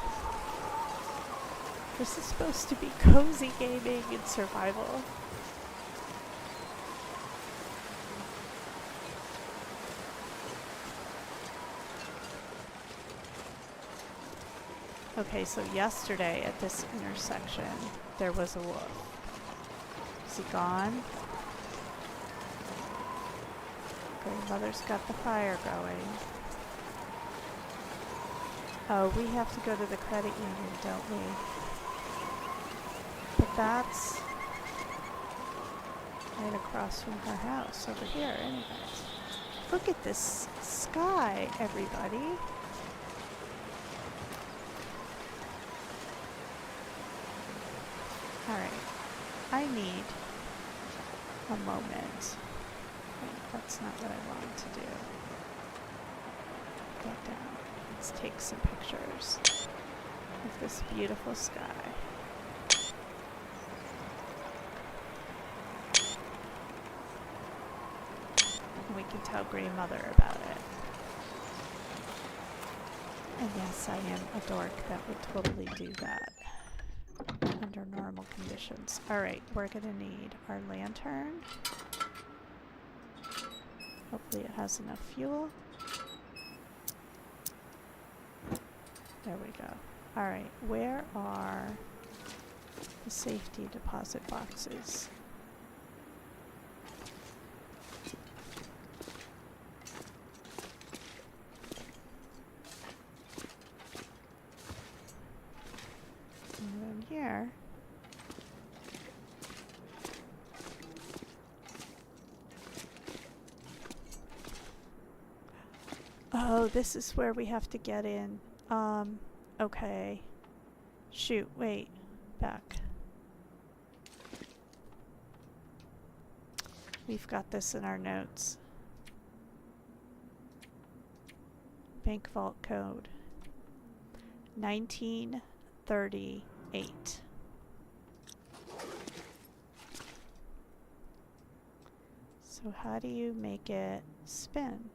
This is supposed to be cozy gaming and survival. Okay, so yesterday at this intersection, there was a wolf. Is he gone? Grandmother's got the fire going. Oh, we have to go to the credit union, don't we? But that's right across from her house over here, anyways. Look at this sky, everybody. Alright, I need a moment. Wait, that's not what I wanted to do. Go down. Let's take some pictures of this beautiful sky. And we can tell Grandmother about it. And yes, I am a dork that would totally do that under normal conditions. Alright, we're gonna need our lantern. Hopefully it has enough fuel. There we go. Alright, where are the safety deposit boxes? And then here. Oh, this is where we have to get in. Okay. Shoot, wait. Back. We've got this in our notes. Bank vault code. 1938. So how do you make it spin?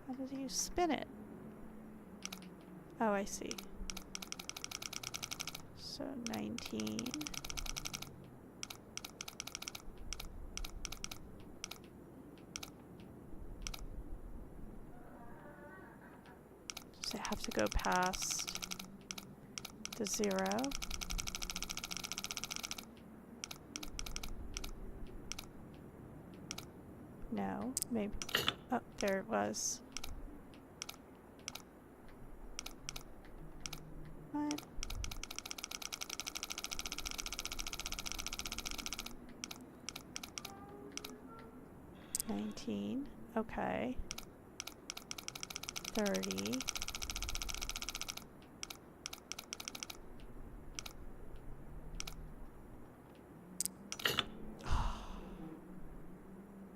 How do you spin it? Oh, I see. So 19. Does it have to go past the 0? No, maybe. Oh, there it was. What? $19. Okay. 30.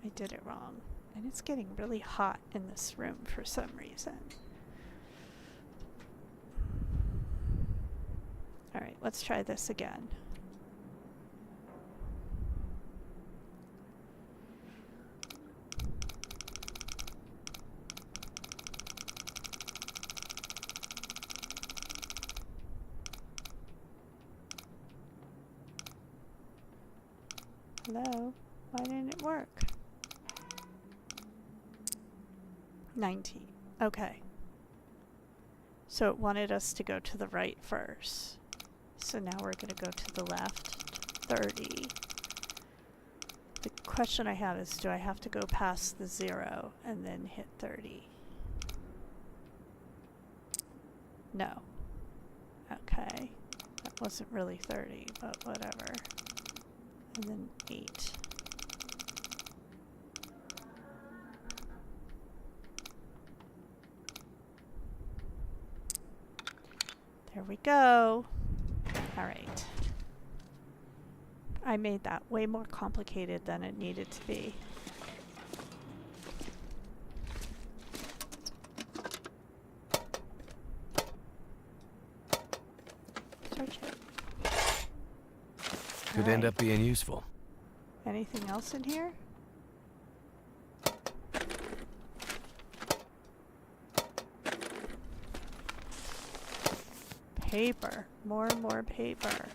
I did it wrong. And it's getting really hot in this room for some reason. Alright, let's try this again. Hello? Why didn't it work? 19. Okay. So it wanted us to go to the right first. So now we're going to go to the left. 30. The question I have is, do I have to go past the 0 and then hit 30? No. Okay. That wasn't really 30, but whatever. And then 8. There we go. All right. I made that way more complicated than it needed to be. Search it. Could end up being useful. Anything else in here? paper. More and more paper.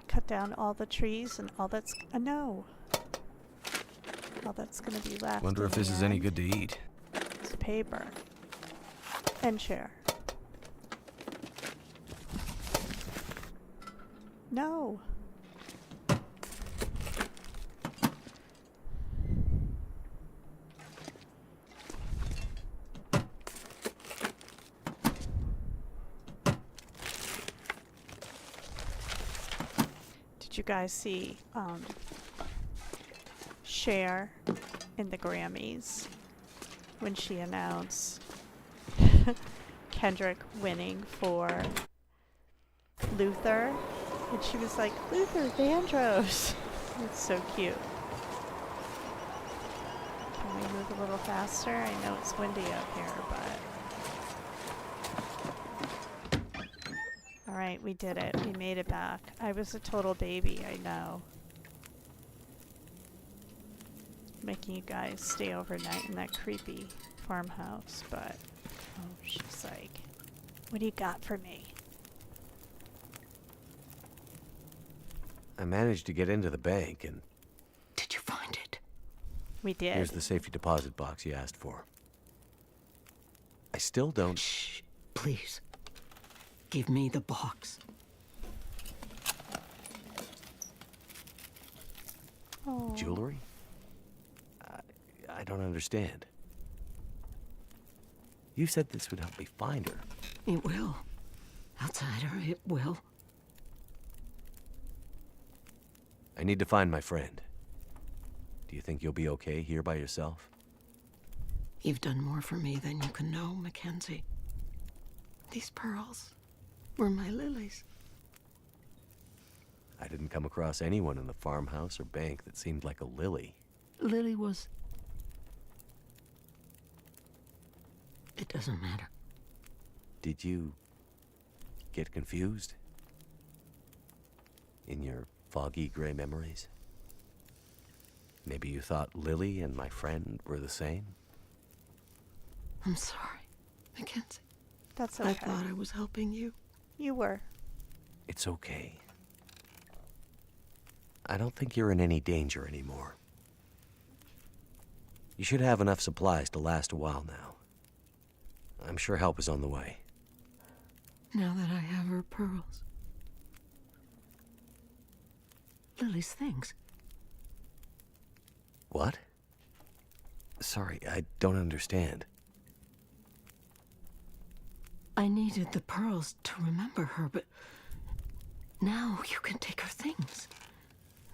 Cut down all the trees and all that's... no. All that's gonna be left. Wonder if this is any good to eat. It's paper. And share. No. Did you guys see Cher in the Grammys when she announced Kendrick winning for Luther? And she was like, Luther Vandross. It's so cute. Can we move a little faster? I know it's windy up here, but... Alright, we did it. We made it back. I was a total baby, I know. Making you guys stay overnight in that creepy farmhouse, but... Oh, she's like, what do you got for me? I managed to get into the bank, and Did you find it? We did. here's the safety deposit box you asked for. I still don't... Shh, please. Give me the box. Oh. Jewelry? I don't understand. You said this would help me find her. It will. Outsider, it will. I need to find my friend. Do you think you'll be okay here by yourself? You've done more for me than you can know, Mackenzie. These pearls were my lilies. I didn't come across anyone in the farmhouse or bank that seemed like a lily. Lily was... It doesn't matter. Did you get confused? In your foggy gray memories? Maybe you thought Lily and my friend were the same? I'm sorry, Mackenzie. That's okay. I thought I was helping you. You were. It's okay. I don't think you're in any danger anymore. You should have enough supplies to last a while now. I'm sure help is on the way. Now that I have her pearls. Lily's things. What? Sorry, I don't understand. I needed the pearls to remember her, but now you can take her things.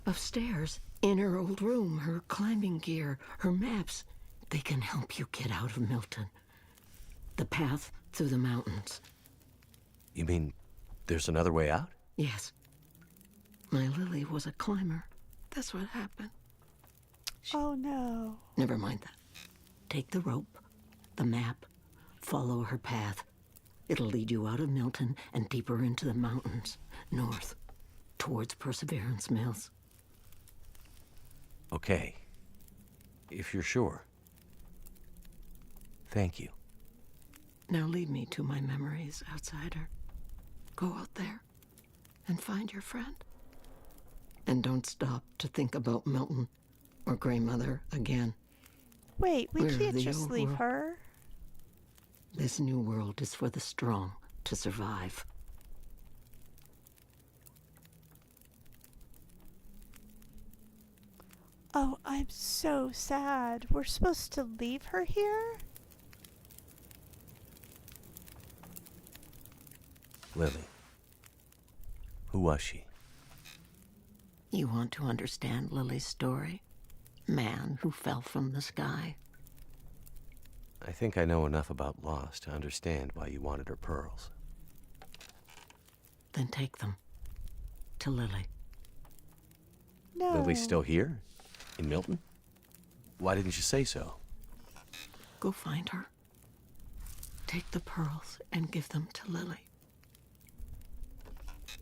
Upstairs, in her old room, her climbing gear, her maps. They can help you get out of Milton. The path through the mountains. You mean there's another way out? Yes. My Lily was a climber. That's what happened. Oh no. Never mind that. Take the rope, the map, follow her path. It'll lead you out of Milton and deeper into the mountains, north, towards Perseverance Mills. Okay. If you're sure. Thank you. Now lead me to my memories, outsider. Go out there and find your friend. And don't stop to think about Milton or Grandmother again. Wait, we We're can't the just old leave world. her. This new world is for the strong to survive. Oh, I'm so sad. We're supposed to leave her here? Lily. Who was she? You want to understand Lily's story? Man who fell from the sky. I think I know enough about loss to understand why you wanted her pearls. Then take them to Lily. No. Lily's still here? In Milton? Why didn't you say so? Go find her. Take the pearls and give them to Lily.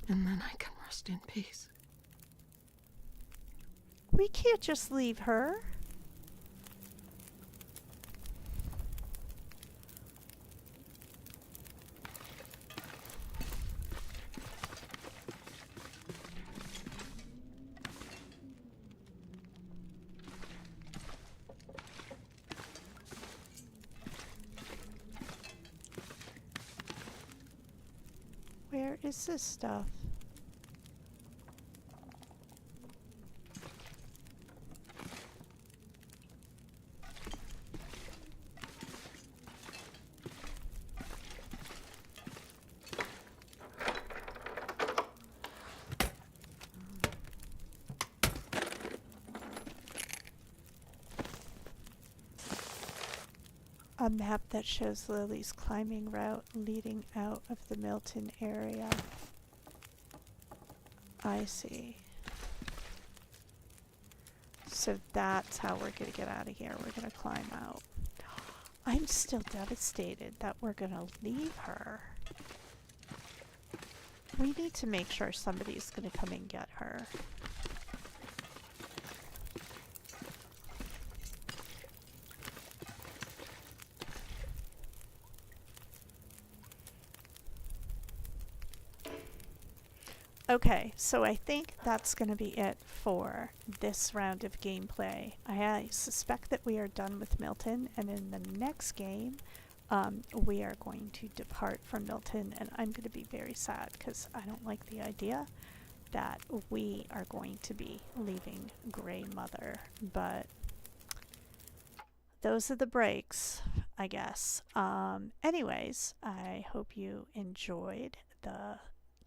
And then I can rest in peace. We can't just leave her. is this stuff? A map that shows Lily's climbing route leading out of the Milton area. I see. So that's how we're gonna get out of here. We're gonna climb out. I'm still devastated that we're gonna leave her. We need to make sure somebody's gonna come and get her. Okay, so I think that's going to be it for this round of gameplay. I suspect that we are done with Milton, and in the next game, we are going to depart from Milton, and I'm going to be very sad because I don't like the idea that we are going to be leaving Grey Mother, but those are the breaks, I guess. Anyways, I hope you enjoyed the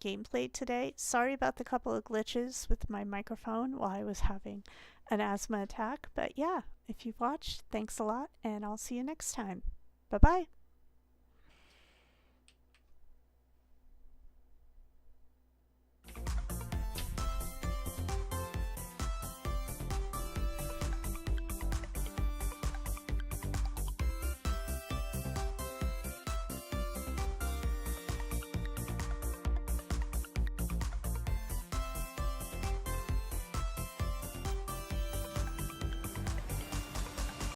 gameplay today. Sorry about the couple of glitches with my microphone while I was having an asthma attack, but yeah, if you've watched, thanks a lot, and I'll see you next time. Bye bye.